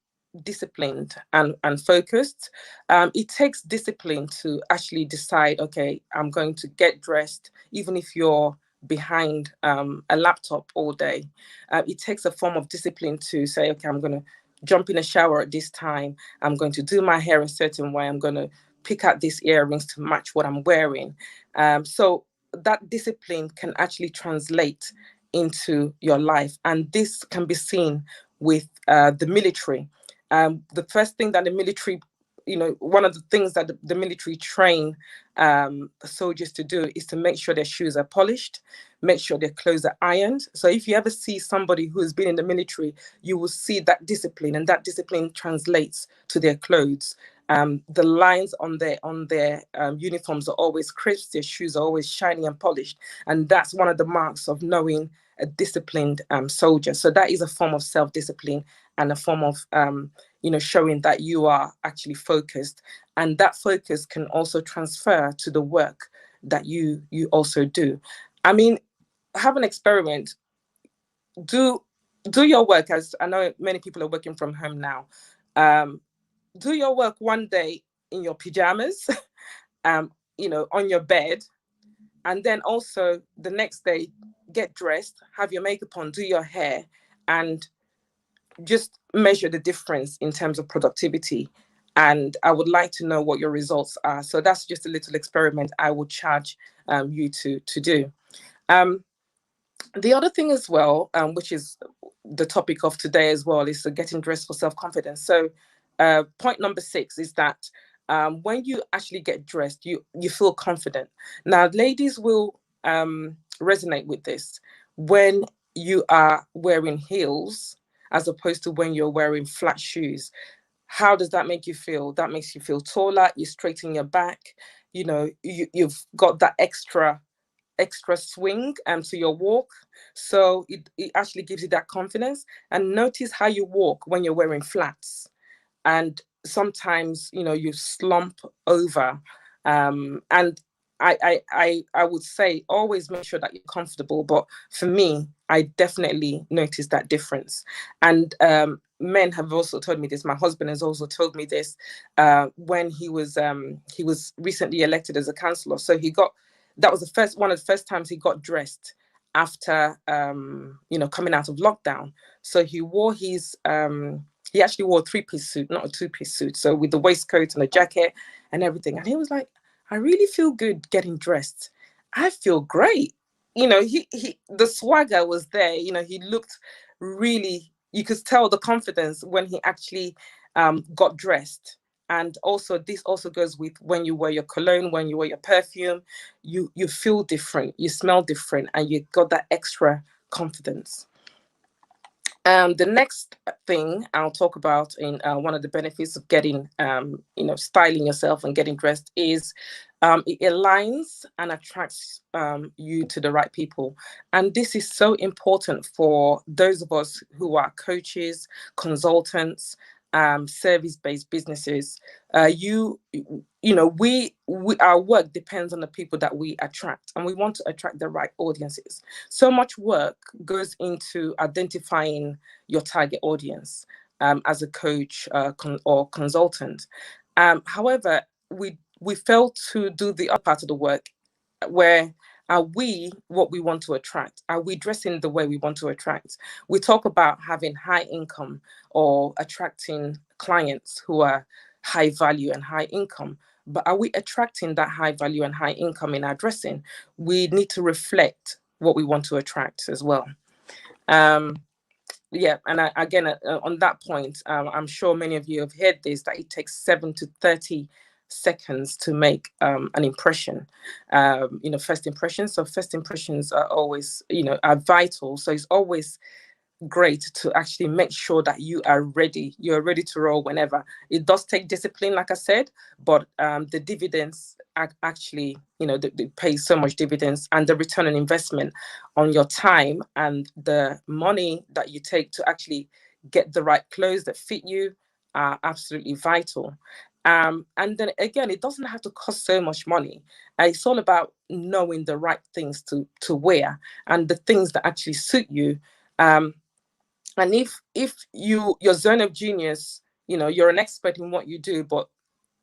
Speaker 5: disciplined and focused. It takes discipline to actually decide, okay, I'm going to get dressed, even if you're behind a laptop all day. It takes a form of discipline to say, okay, I'm going to jump in a shower at this time. I'm going to do my hair a certain way. I'm going to pick out these earrings to match what I'm wearing. So that discipline can actually translate into your life. And this can be seen with the military. The first thing that the military one of the things that the military train soldiers to do is to make sure their shoes are polished, make sure their clothes are ironed. So if you ever see somebody who has been in the military, you will see that discipline, and that discipline translates to their clothes. The lines on their uniforms are always crisp, their shoes are always shiny and polished, and that's one of the marks of knowing a disciplined soldier. So that is a form of self-discipline and a form of showing that you are actually focused, and that focus can also transfer to the work that you also do. I mean, have an experiment. Do your work, as I know many people are working from home now. Do your work one day in your pajamas, on your bed, and then also the next day get dressed, have your makeup on, do your hair, and just measure the difference in terms of productivity. And I would like to know what your results are. So that's just a little experiment I would charge you to do. The other thing as well, which is the topic of today as well, is getting dressed for self-confidence. So point number 6 is that when you actually get dressed, you feel confident. Now, ladies will resonate with this. When you are wearing heels, as opposed to when you're wearing flat shoes, how does that make you feel? That makes you feel taller, you straighten your back, you've got that extra swing to your walk. So it actually gives you that confidence. And notice how you walk when you're wearing flats. And sometimes, you slump over. And I would say always make sure that you're comfortable. But for me, I definitely noticed that difference. And men have also told me this. My husband has also told me this when he was recently elected as a councillor. So that was one of the first times he got dressed after coming out of lockdown. So he wore he actually wore a 3-piece suit, not a 2-piece suit. So with the waistcoat and the jacket and everything. And he was like, I really feel good getting dressed. I feel great. The swagger was there. He looked really, you could tell the confidence when he actually got dressed. And also, this also goes with when you wear your cologne, when you wear your perfume, you feel different, you smell different, and you got that extra confidence. The next thing I'll talk about in one of the benefits of getting, styling yourself and getting dressed is it aligns and attracts you to the right people. And this is so important for those of us who are coaches, consultants, service-based businesses. Our work depends on the people that we attract, and we want to attract the right audiences. So much work goes into identifying your target audience as a coach or consultant. However, we fail to do the other part of the work, where are we what we want to attract? Are we dressing the way we want to attract? We talk about having high income or attracting clients who are high value and high income. But are we attracting that high value and high income in our dressing? We need to reflect what we want to attract as well. And again, on that point, I'm sure many of you have heard this, that it takes 7 to 30 seconds to make an impression, first impressions. So first impressions are always, are vital. So it's always great to actually make sure that you're ready to roll whenever. It does take discipline, like I said, but the dividends actually, they pay so much dividends, and the return on investment on your time and the money that you take to actually get the right clothes that fit you are absolutely vital. And then again, it doesn't have to cost so much money. It's all about knowing the right things to wear and the things that actually suit you. And if your zone of genius, you're an expert in what you do, but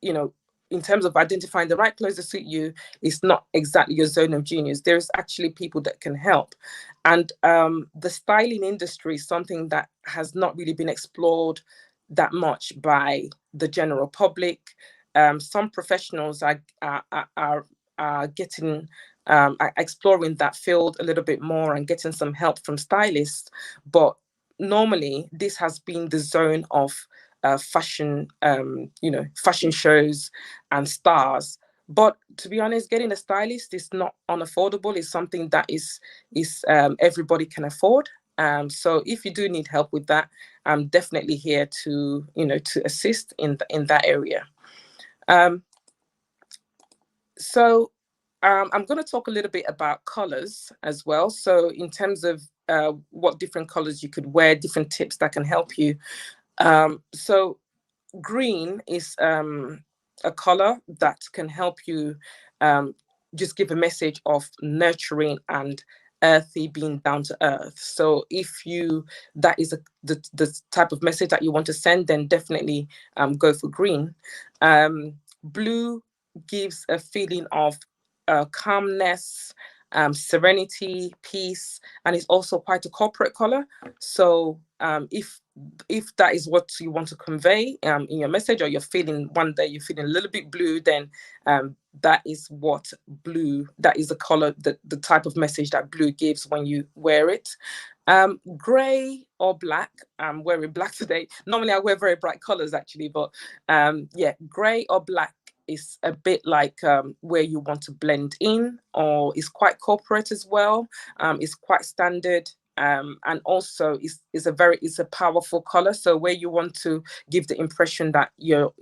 Speaker 5: in terms of identifying the right clothes that suit you, it's not exactly your zone of genius. There's actually people that can help. And the styling industry is something that has not really been explored that much by the general public. Some professionals are getting exploring that field a little bit more and getting some help from stylists. But normally, this has been the zone of fashion, fashion shows and stars. But to be honest, getting a stylist is not unaffordable. It's something that is everybody can afford. So if you do need help with that, I'm definitely here to assist in that area. So I'm going to talk a little bit about colors as well. So in terms of what different colors you could wear, different tips that can help you. So green is a color that can help you just give a message of nurturing and earthy, being down to earth. So if that is the type of message that you want to send, then definitely go for green. Blue gives a feeling of calmness, serenity, peace, and it's also quite a corporate color. So if that is what you want to convey in your message, or you're feeling one day you're feeling a little bit blue, then that is the color, the type of message that blue gives when you wear it. Gray or black, I'm wearing black today. Normally I wear very bright colors actually, but gray or black is a bit like where you want to blend in, or is quite corporate as well. It's quite standard. And also is a powerful color. So where you want to give the impression that you're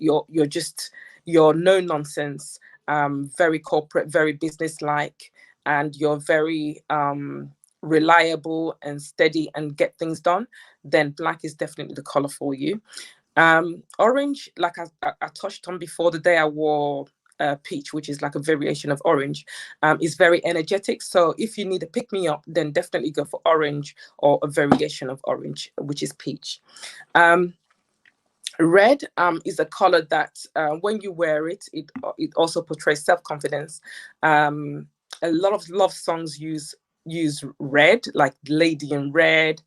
Speaker 5: no nonsense, very corporate, very business-like, and you're very reliable and steady and get things done, then black is definitely the color for you. Orange, like I touched on before, the day I wore peach, which is like a variation of orange, is very energetic. So if you need a pick-me-up, then definitely go for orange or a variation of orange, which is peach. Red is a color that when you wear it, it also portrays self-confidence. A lot of love songs use red, like Lady in Red.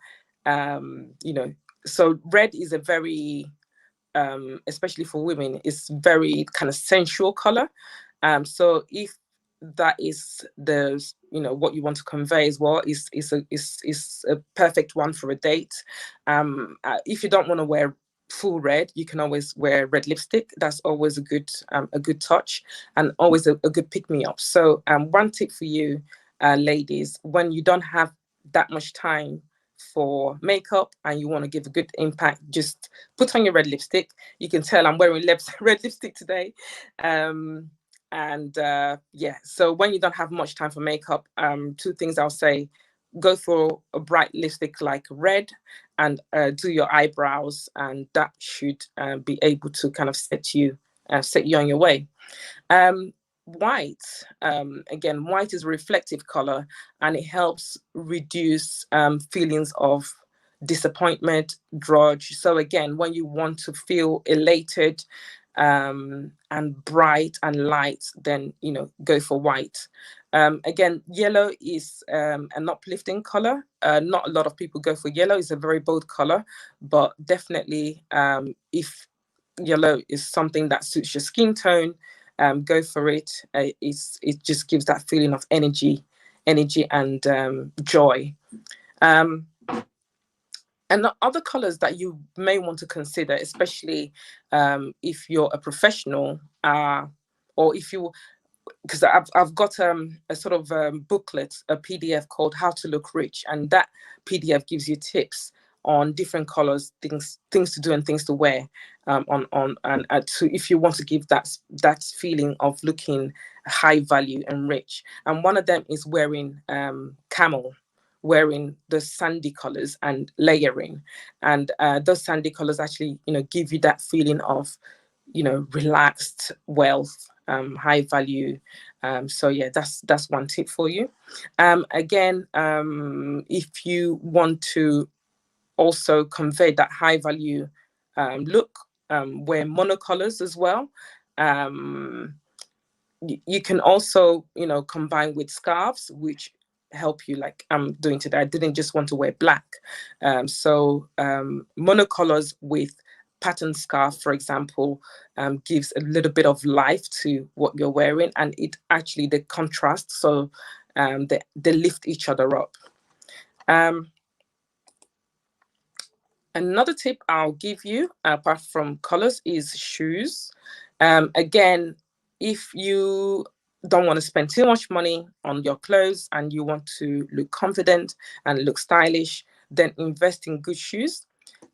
Speaker 5: So red is a very especially for women, it's very kind of sensual color. So if that is what you want to convey as well, is a perfect one for a date. If you don't want to wear full red, you can always wear red lipstick. That's always a good touch, and always a good pick me up. So one tip for you, ladies, when you don't have that much time for makeup and you want to give a good impact, just put on your red lipstick. You can tell I'm wearing red lipstick today. So when you don't have much time for makeup, two things I'll say: go for a bright lipstick like red, and do your eyebrows, and that should be able to kind of set you on your way. White, again, white is a reflective color, and it helps reduce feelings of disappointment, drudge. So again, when you want to feel elated and bright and light, then go for white. Again, yellow is an uplifting color. Not a lot of people go for yellow. It's a very bold color, but definitely if yellow is something that suits your skin tone, go for it. It just gives that feeling of energy and joy. And the other colors that you may want to consider, especially if you're a professional, or if you, because I've got a sort of booklet, a PDF called How to Look Rich, and that PDF gives you tips on different colors, things to do and things to wear, if you want to give that feeling of looking high value and rich. And one of them is wearing camel, wearing the sandy colors and layering, and those sandy colors actually give you that feeling of relaxed wealth, high value. So yeah, that's one tip for you. Again, if you want to also convey that high value look, wear monocolors as well. You can also combine with scarves, which help you, like I'm doing today. I didn't just want to wear black, so monocolors with pattern scarf, for example, gives a little bit of life to what you're wearing, and it actually, the contrast, so they lift each other up. Another tip I'll give you, apart from colors, is shoes. Again, if you don't want to spend too much money on your clothes and you want to look confident and look stylish, then invest in good shoes.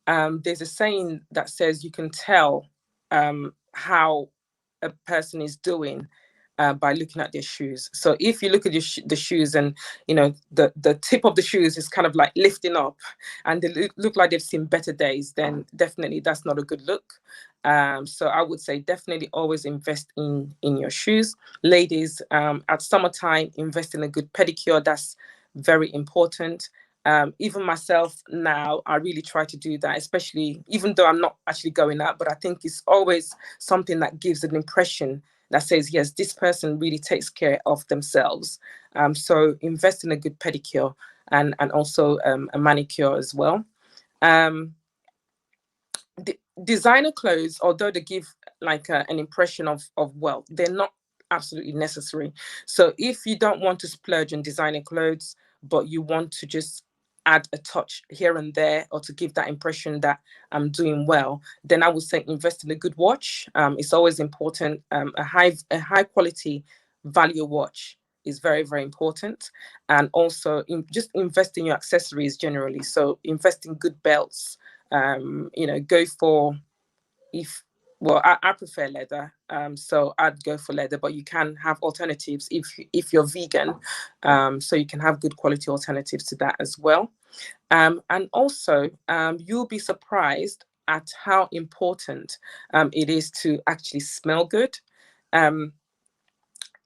Speaker 5: There's a saying that says you can tell how a person is doing by looking at their shoes. So if you look at the shoes and the tip of the shoes is kind of like lifting up and they look like they've seen better days, then definitely that's not a good look. So I would say definitely always invest in your shoes. Ladies, at summertime, invest in a good pedicure. That's very important. Even myself now, I really try to do that, especially even though I'm not actually going out, but I think it's always something that gives an impression that says, yes, this person really takes care of themselves. So invest in a good pedicure and also a manicure as well. Designer clothes, although they give like an impression of wealth, they're not absolutely necessary. So if you don't want to splurge on designer clothes, but you want to just add a touch here and there, or to give that impression that I'm doing well, then I would say invest in a good watch. It's always important. A high quality value watch is very, very important. And also just invest in your accessories generally. So invest in good belts. Go for, I prefer leather, so I'd go for leather, but you can have alternatives if you're vegan, so you can have good quality alternatives to that as well. And also, you'll be surprised at how important it is to actually smell good.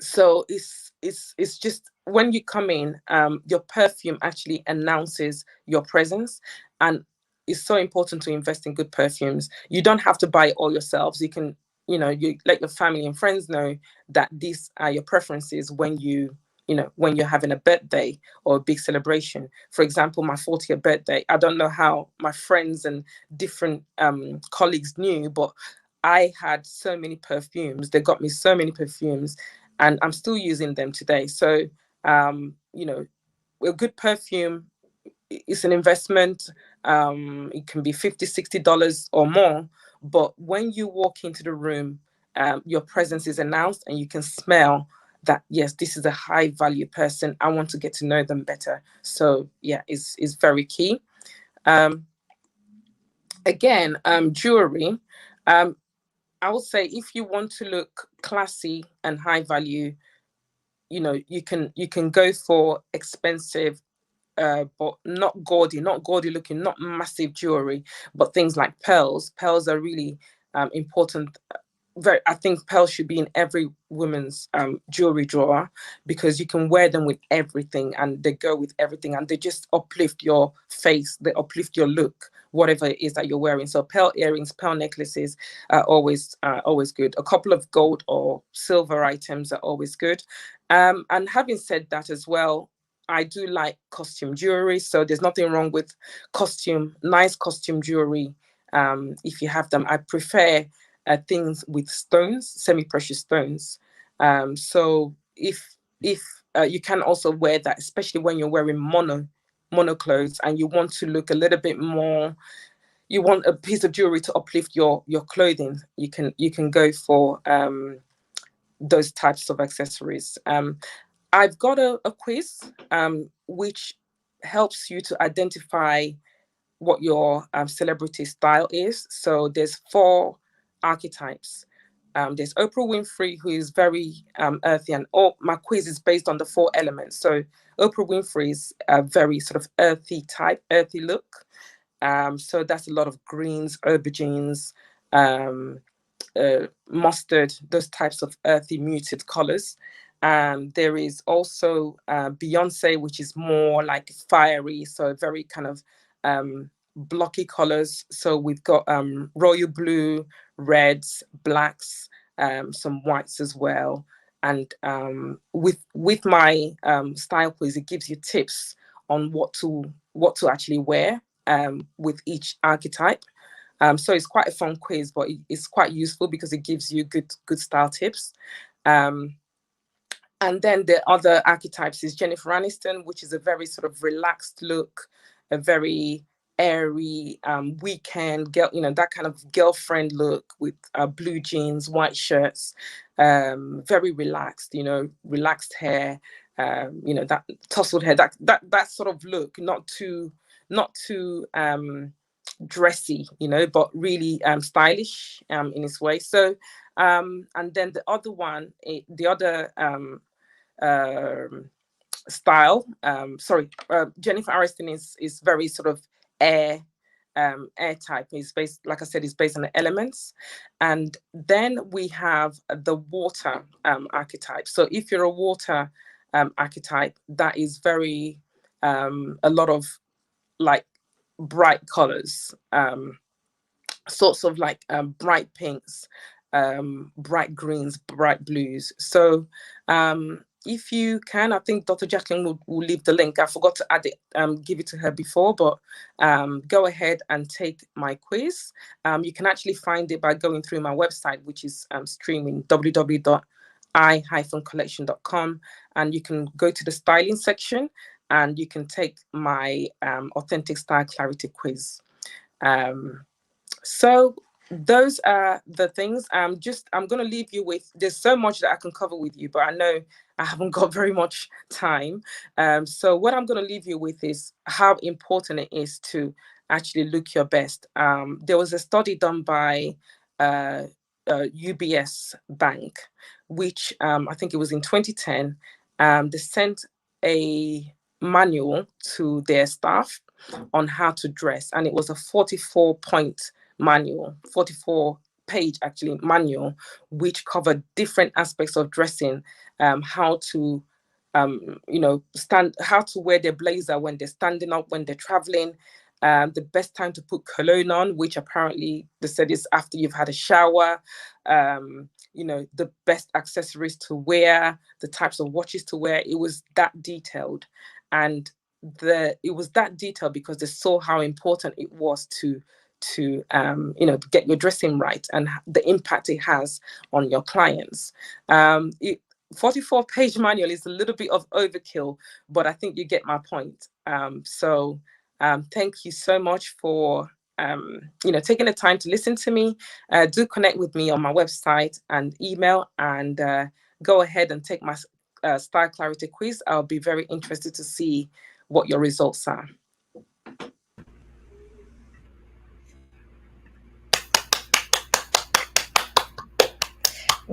Speaker 5: So it's just when you come in, your perfume actually announces your presence, and it's so important to invest in good perfumes. You don't have to buy it all yourselves. You can, you let your family and friends know that these are your preferences when when you're having a birthday or a big celebration. For example, my 40th birthday, I don't know how my friends and different colleagues knew, but I had so many perfumes. They got me so many perfumes, and I'm still using them today. So, a good perfume is an investment. It can be $50, $60 or more. But when you walk into the room, your presence is announced and you can smell that, yes, this is a high value person. I want to get to know them better. So yeah, it's very key. Again, jewelry. I would say if you want to look classy and high value, you can go for expensive, but not gaudy looking, not massive jewelry, but things like pearls. Pearls are really important. I think pearls should be in every woman's jewelry drawer, because you can wear them with everything and they go with everything and they just uplift your face, they uplift your look, whatever it is that you're wearing. So pearl earrings, pearl necklaces are always good. A couple of gold or silver items are always good. And having said that as well, I do like costume jewelry. So there's nothing wrong with nice costume jewelry. If you have them, I prefer things with stones, semi-precious stones. So if you can also wear that, especially when you're wearing mono clothes and you want to look a little bit more, you want a piece of jewelry to uplift your clothing, you can go for those types of accessories. I've got a quiz which helps you to identify what your celebrity style is. So there's 4 archetypes. There's Oprah Winfrey, who is very earthy, and my quiz is based on the 4 elements. So Oprah Winfrey is a very sort of earthy look. So that's a lot of greens, aubergines, mustard, those types of earthy muted colors. There is also Beyonce, which is more like fiery, so very kind of blocky colors. So we've got royal blue, reds, blacks, some whites as well. And with my style quiz, it gives you tips on what to actually wear with each archetype. So it's quite a fun quiz, but it's quite useful because it gives you good style tips. And then the other archetypes is Jennifer Aniston, which is a very sort of relaxed look, a very airy weekend girl, that kind of girlfriend look with blue jeans, white shirts, very relaxed, relaxed hair, that tousled hair, that sort of look, not too dressy, but really stylish in its way. So and then the other one, the other style, Jennifer Aniston is very sort of air type. Is based, like I said, is based on the elements. And then we have the water archetype. So if you're a water archetype, that is very a lot of like bright colors, sorts of like bright pinks, bright greens, bright blues. So if you can, I think Dr. Jacalyn will leave the link. I forgot to add it, give it to her before, but go ahead and take my quiz. You can actually find it by going through my website, which is streaming, www.I-Kollection.com, and you can go to the styling section and you can take my authentic style clarity quiz. So those are the things. I'm going to leave you with, there's so much that I can cover with you, but I know I haven't got very much time. So what I'm going to leave you with is how important it is to actually look your best. There was a study done by UBS Bank, which I think it was in 2010. They sent a manual to their staff on how to dress, and it was a 44-point manual, 44-page actually manual, which covered different aspects of dressing, how to how to wear their blazer when they're standing up, when they're traveling, the best time to put cologne on, which apparently they said is after you've had a shower, the best accessories to wear, the types of watches to wear. It was that detailed, and it was that detailed because they saw how important it was to get your dressing right and the impact it has on your clients. 44-page manual is a little bit of overkill, but I think you get my point. So thank you so much for taking the time to listen to me. Do connect with me on my website and email, and go ahead and take my style clarity quiz. I'll be very interested to see what your results are.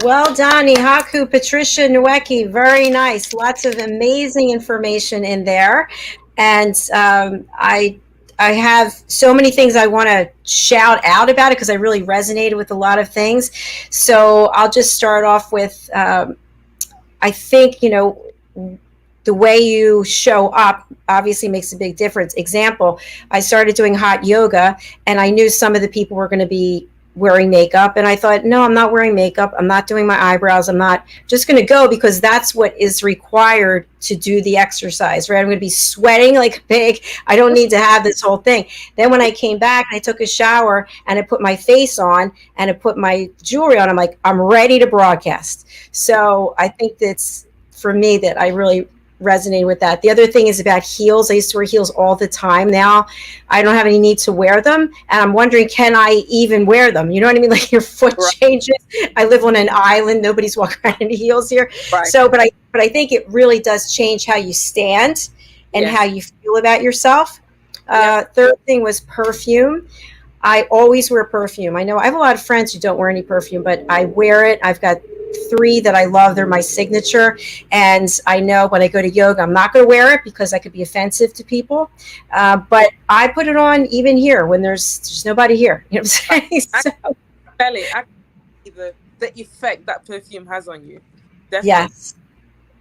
Speaker 3: Well done, Ihuaku Patricia Nweke. Very nice. Lots of amazing information in there. And I have so many things I want to shout out about it because I really resonated with a lot of things. So I'll just start off with, I think, the way you show up obviously makes a big difference. Example, I started doing hot yoga and I knew some of the people were going to be wearing makeup, and I thought, no, I'm not wearing makeup, I'm not doing my eyebrows, I'm not just going to go because that's what is required to do the exercise, right? I'm going to be sweating like a pig. I don't need to have this whole thing. Then when I came back, I took a shower and I put my face on and I put my jewelry on, I'm like, I'm ready to broadcast. So I think that's, for me, that I really resonated with that. The other thing is about heels. I used to wear heels all the time. Now I don't have any need to wear them, and I'm wondering, can I even wear them? You know what I mean? Like your foot changes. I live on an island. Nobody's walking around in heels here. Right. So, but I think it really does change how you stand and how you feel about yourself. Third thing was perfume. I always wear perfume. I know I have a lot of friends who don't wear any perfume, but I wear it. I've got 3 that I love. They're my signature. And I know when I go to yoga, I'm not going to wear it because I could be offensive to people. But I put it on even here when there's nobody here. You know what I'm saying?
Speaker 5: The effect that perfume has on you. Definitely.
Speaker 3: Yes,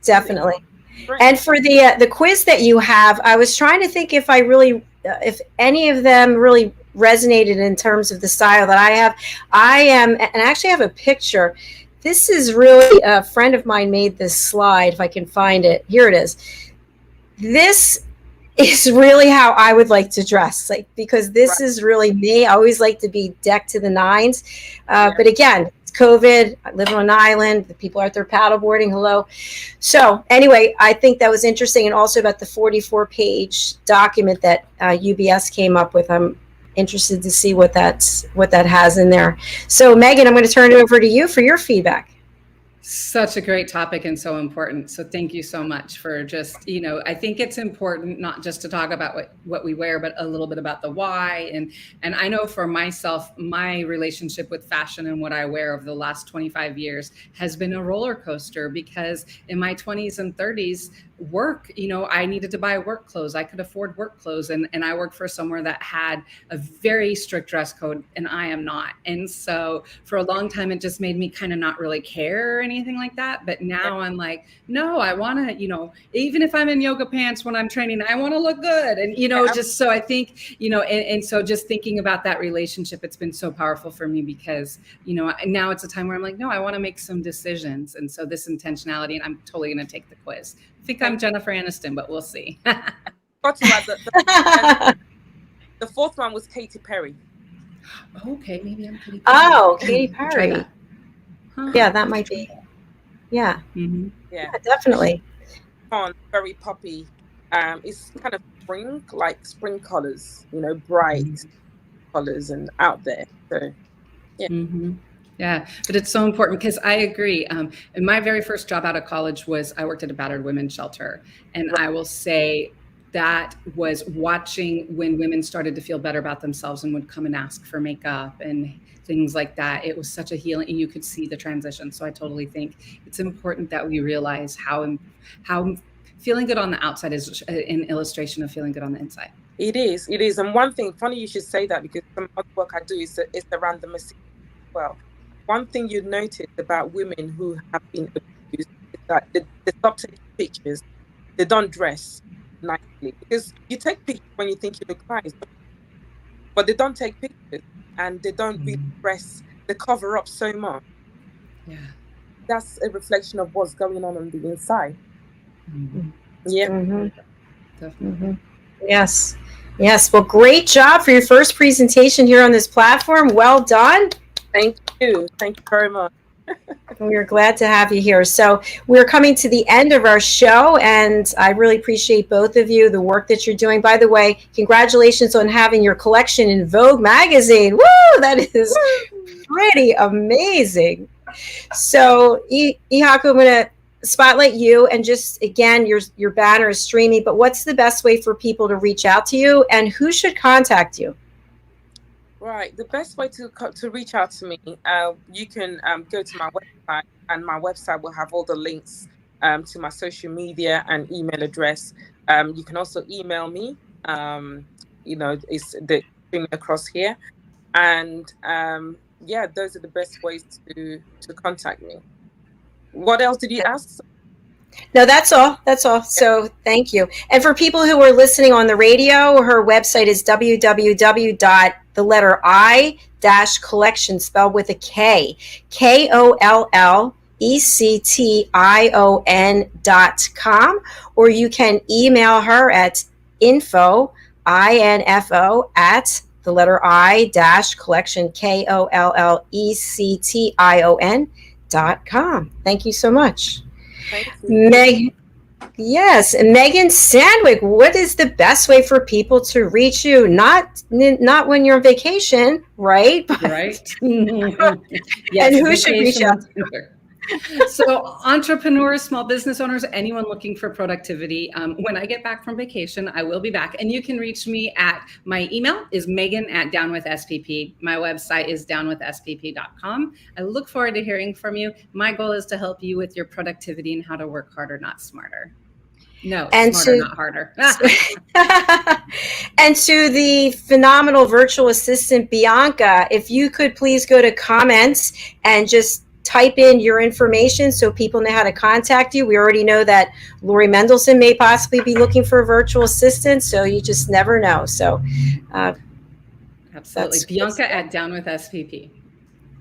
Speaker 3: definitely. And for the quiz that you have, I was trying to think if if any of them really resonated in terms of the style that I have. And I actually have a picture. This is really, a friend of mine made this slide, if I can find it. Here it is. This is really how I would like to dress, because this is really me. I always like to be decked to the nines. But again, it's COVID. I live on an island. The people out there paddleboarding. Hello. So anyway, I think that was interesting. And also about the 44-page document that UBS came up with. I'm interested to see what that has in there. So Megan, I'm going to turn it over to you for your feedback.
Speaker 4: Such a great topic and so important. So thank you so much for just, I think it's important not just to talk about what we wear, but a little bit about the why. And I know for myself, my relationship with fashion and what I wear over the last 25 years has been a roller coaster, because in my 20s and 30s, work, I needed to buy work clothes. I could afford work clothes. And I worked for somewhere that had a very strict dress code, and I am not. And so for a long time, it just made me kind of not really care or anything like that. But now I'm like, no, I want to, even if I'm in yoga pants when I'm training, I want to look good. And, just so I think, and so just thinking about that relationship, it's been so powerful for me, because, now it's a time where I'm like, no, I want to make some decisions. And so this intentionality, and I'm totally going to take the quiz. I think I'm Jennifer Aniston, but we'll see.
Speaker 5: The fourth one was Katy Perry.
Speaker 4: Okay, maybe I'm Katy Perry.
Speaker 3: Oh, Katy Perry. Huh. Yeah, that might be. Yeah.
Speaker 4: Mm-hmm.
Speaker 5: Yeah,
Speaker 3: definitely.
Speaker 5: Fun, very poppy. It's kind of spring colors, bright colors and out there. So, yeah.
Speaker 4: Mm-hmm. Yeah, but it's so important, because I agree. And my very first job out of college I worked at a battered women's shelter. And I will say that was watching when women started to feel better about themselves and would come and ask for makeup and things like that. It was such a healing, and you could see the transition. So I totally think it's important that we realize how feeling good on the outside is an illustration of feeling good on the inside.
Speaker 5: It is. And one thing, funny you should say that, because some other work I do is around the as well. One thing you notice about women who have been abused is that they stop taking pictures. They don't dress nicely, because you take pictures when you think you look nice, but they don't take pictures, and they don't really dress. They cover up so much.
Speaker 4: Yeah,
Speaker 5: that's a reflection of what's going on the inside.
Speaker 4: Mm-hmm.
Speaker 5: Yeah.
Speaker 3: Mm-hmm. Definitely. Mm-hmm. Yes. Well, great job for your first presentation here on this platform. Well done.
Speaker 5: Thank you very much.
Speaker 3: We're glad to have you here. So we're coming to the end of our show, and I really appreciate both of you, the work that you're doing. By the way, congratulations on having your collection in Vogue magazine. Woo! That is pretty amazing. So Ihuaku, I'm going to spotlight you, and just again, your banner is streaming, but what's the best way for people to reach out to you, and who should contact you?
Speaker 5: Right. The best way to reach out to me, you can go to my website, and my website will have all the links to my social media and email address. You can also email me. It's the thing across here, and those are the best ways to contact me. What else did you ask?
Speaker 3: No, that's all. So thank you. And for people who are listening on the radio, her website is www.I-Kollection, spelled with a K, KOLLECTION.com, or you can email her at info at the letter I-Kollection, KOLLECTION.com. Thank you so much. Megan Sandwick, what is the best way for people to reach you? Not when you're on vacation, right?
Speaker 4: Right.
Speaker 3: Yes, and who should reach out to you?
Speaker 4: So entrepreneurs, small business owners, anyone looking for productivity. When I get back from vacation, I will be back. And you can reach me at, my email is megan@downwithspp. My website is downwithspp.com. I look forward to hearing from you. My goal is to help you with your productivity and how to work harder, not smarter. No, and smarter, not harder.
Speaker 3: And to the phenomenal virtual assistant, Bianca, if you could please go to comments and just type in your information so people know how to contact you. We already know that Lori Mendelson may possibly be looking for a virtual assistant, so you just never know. So
Speaker 4: absolutely. Bianca at Down with SPP.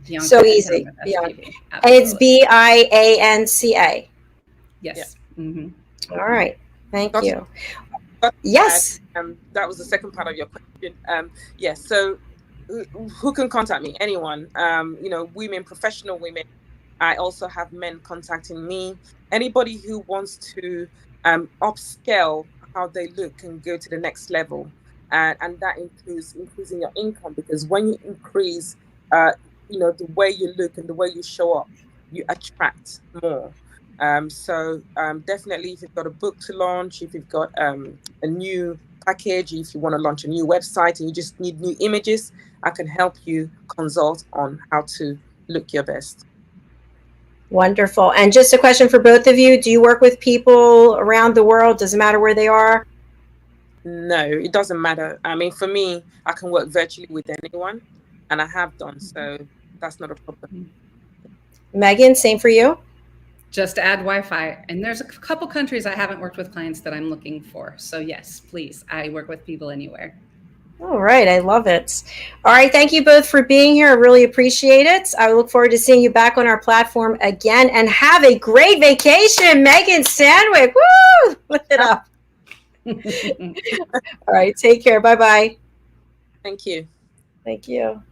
Speaker 3: Bianca so easy. Bianca. And it's BIANCA.
Speaker 4: Yes.
Speaker 3: Mm-hmm. All right. Thank you.
Speaker 5: Yes. That was the second part of your question. So who can contact me? Anyone. Women, professional women. I also have men contacting me. Anybody who wants to upscale how they look and go to the next level. And that includes increasing your income, because when you increase, the way you look and the way you show up, you attract more. So definitely, if you've got a book to launch, if you've got a new package, if you want to launch a new website and you just need new images, I can help you consult on how to look your best.
Speaker 3: Wonderful. And just a question for both of you. Do you work with people around the world? Does it matter where they are?
Speaker 5: No, it doesn't matter. I mean, for me, I can work virtually with anyone, and I have done, so that's not a problem.
Speaker 3: Megan, same for you?
Speaker 4: Just add Wi-Fi. And there's a couple countries I haven't worked with clients that I'm looking for. So yes, please, I work with people anywhere.
Speaker 3: All right. I love it. All right. Thank you both for being here. I really appreciate it. I look forward to seeing you back on our platform again, and have a great vacation, Megan Sandwick. Woo! Lift it up. All right. Take care. Bye-bye.
Speaker 5: Thank you.
Speaker 3: Thank you.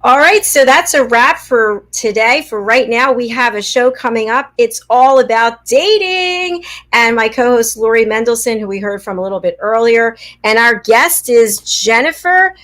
Speaker 3: All right, so that's a wrap for today. For right now, we have a show coming up. It's all about dating. And my co-host, Lori Mendelson, who we heard from a little bit earlier. And our guest is Jennifer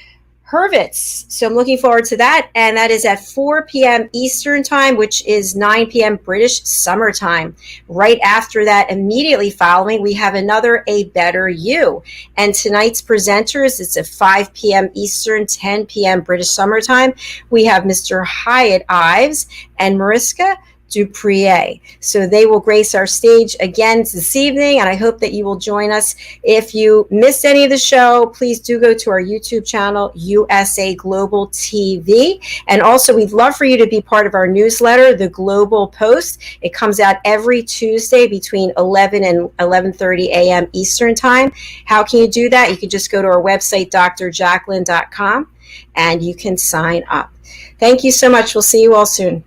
Speaker 3: Hurwitz. So I'm looking forward to that. And that is at 4 p.m. Eastern time, which is 9 p.m. British Summer Time. Right after that, immediately following, we have another A Better You. And tonight's presenters, it's at 5 p.m. Eastern, 10 p.m. British Summer Time. We have Mr. Hyatt Ives and Mariska Duprier. So they will grace our stage again this evening, and I hope that you will join us. If you missed any of the show, please do go to our YouTube channel, USA Global TV. And also, we'd love for you to be part of our newsletter, The Global Post. It comes out every Tuesday between 11 and 11:30 a.m. Eastern Time. How can you do that? You can just go to our website, drjacalyn.com, and you can sign up. Thank you so much. We'll see you all soon.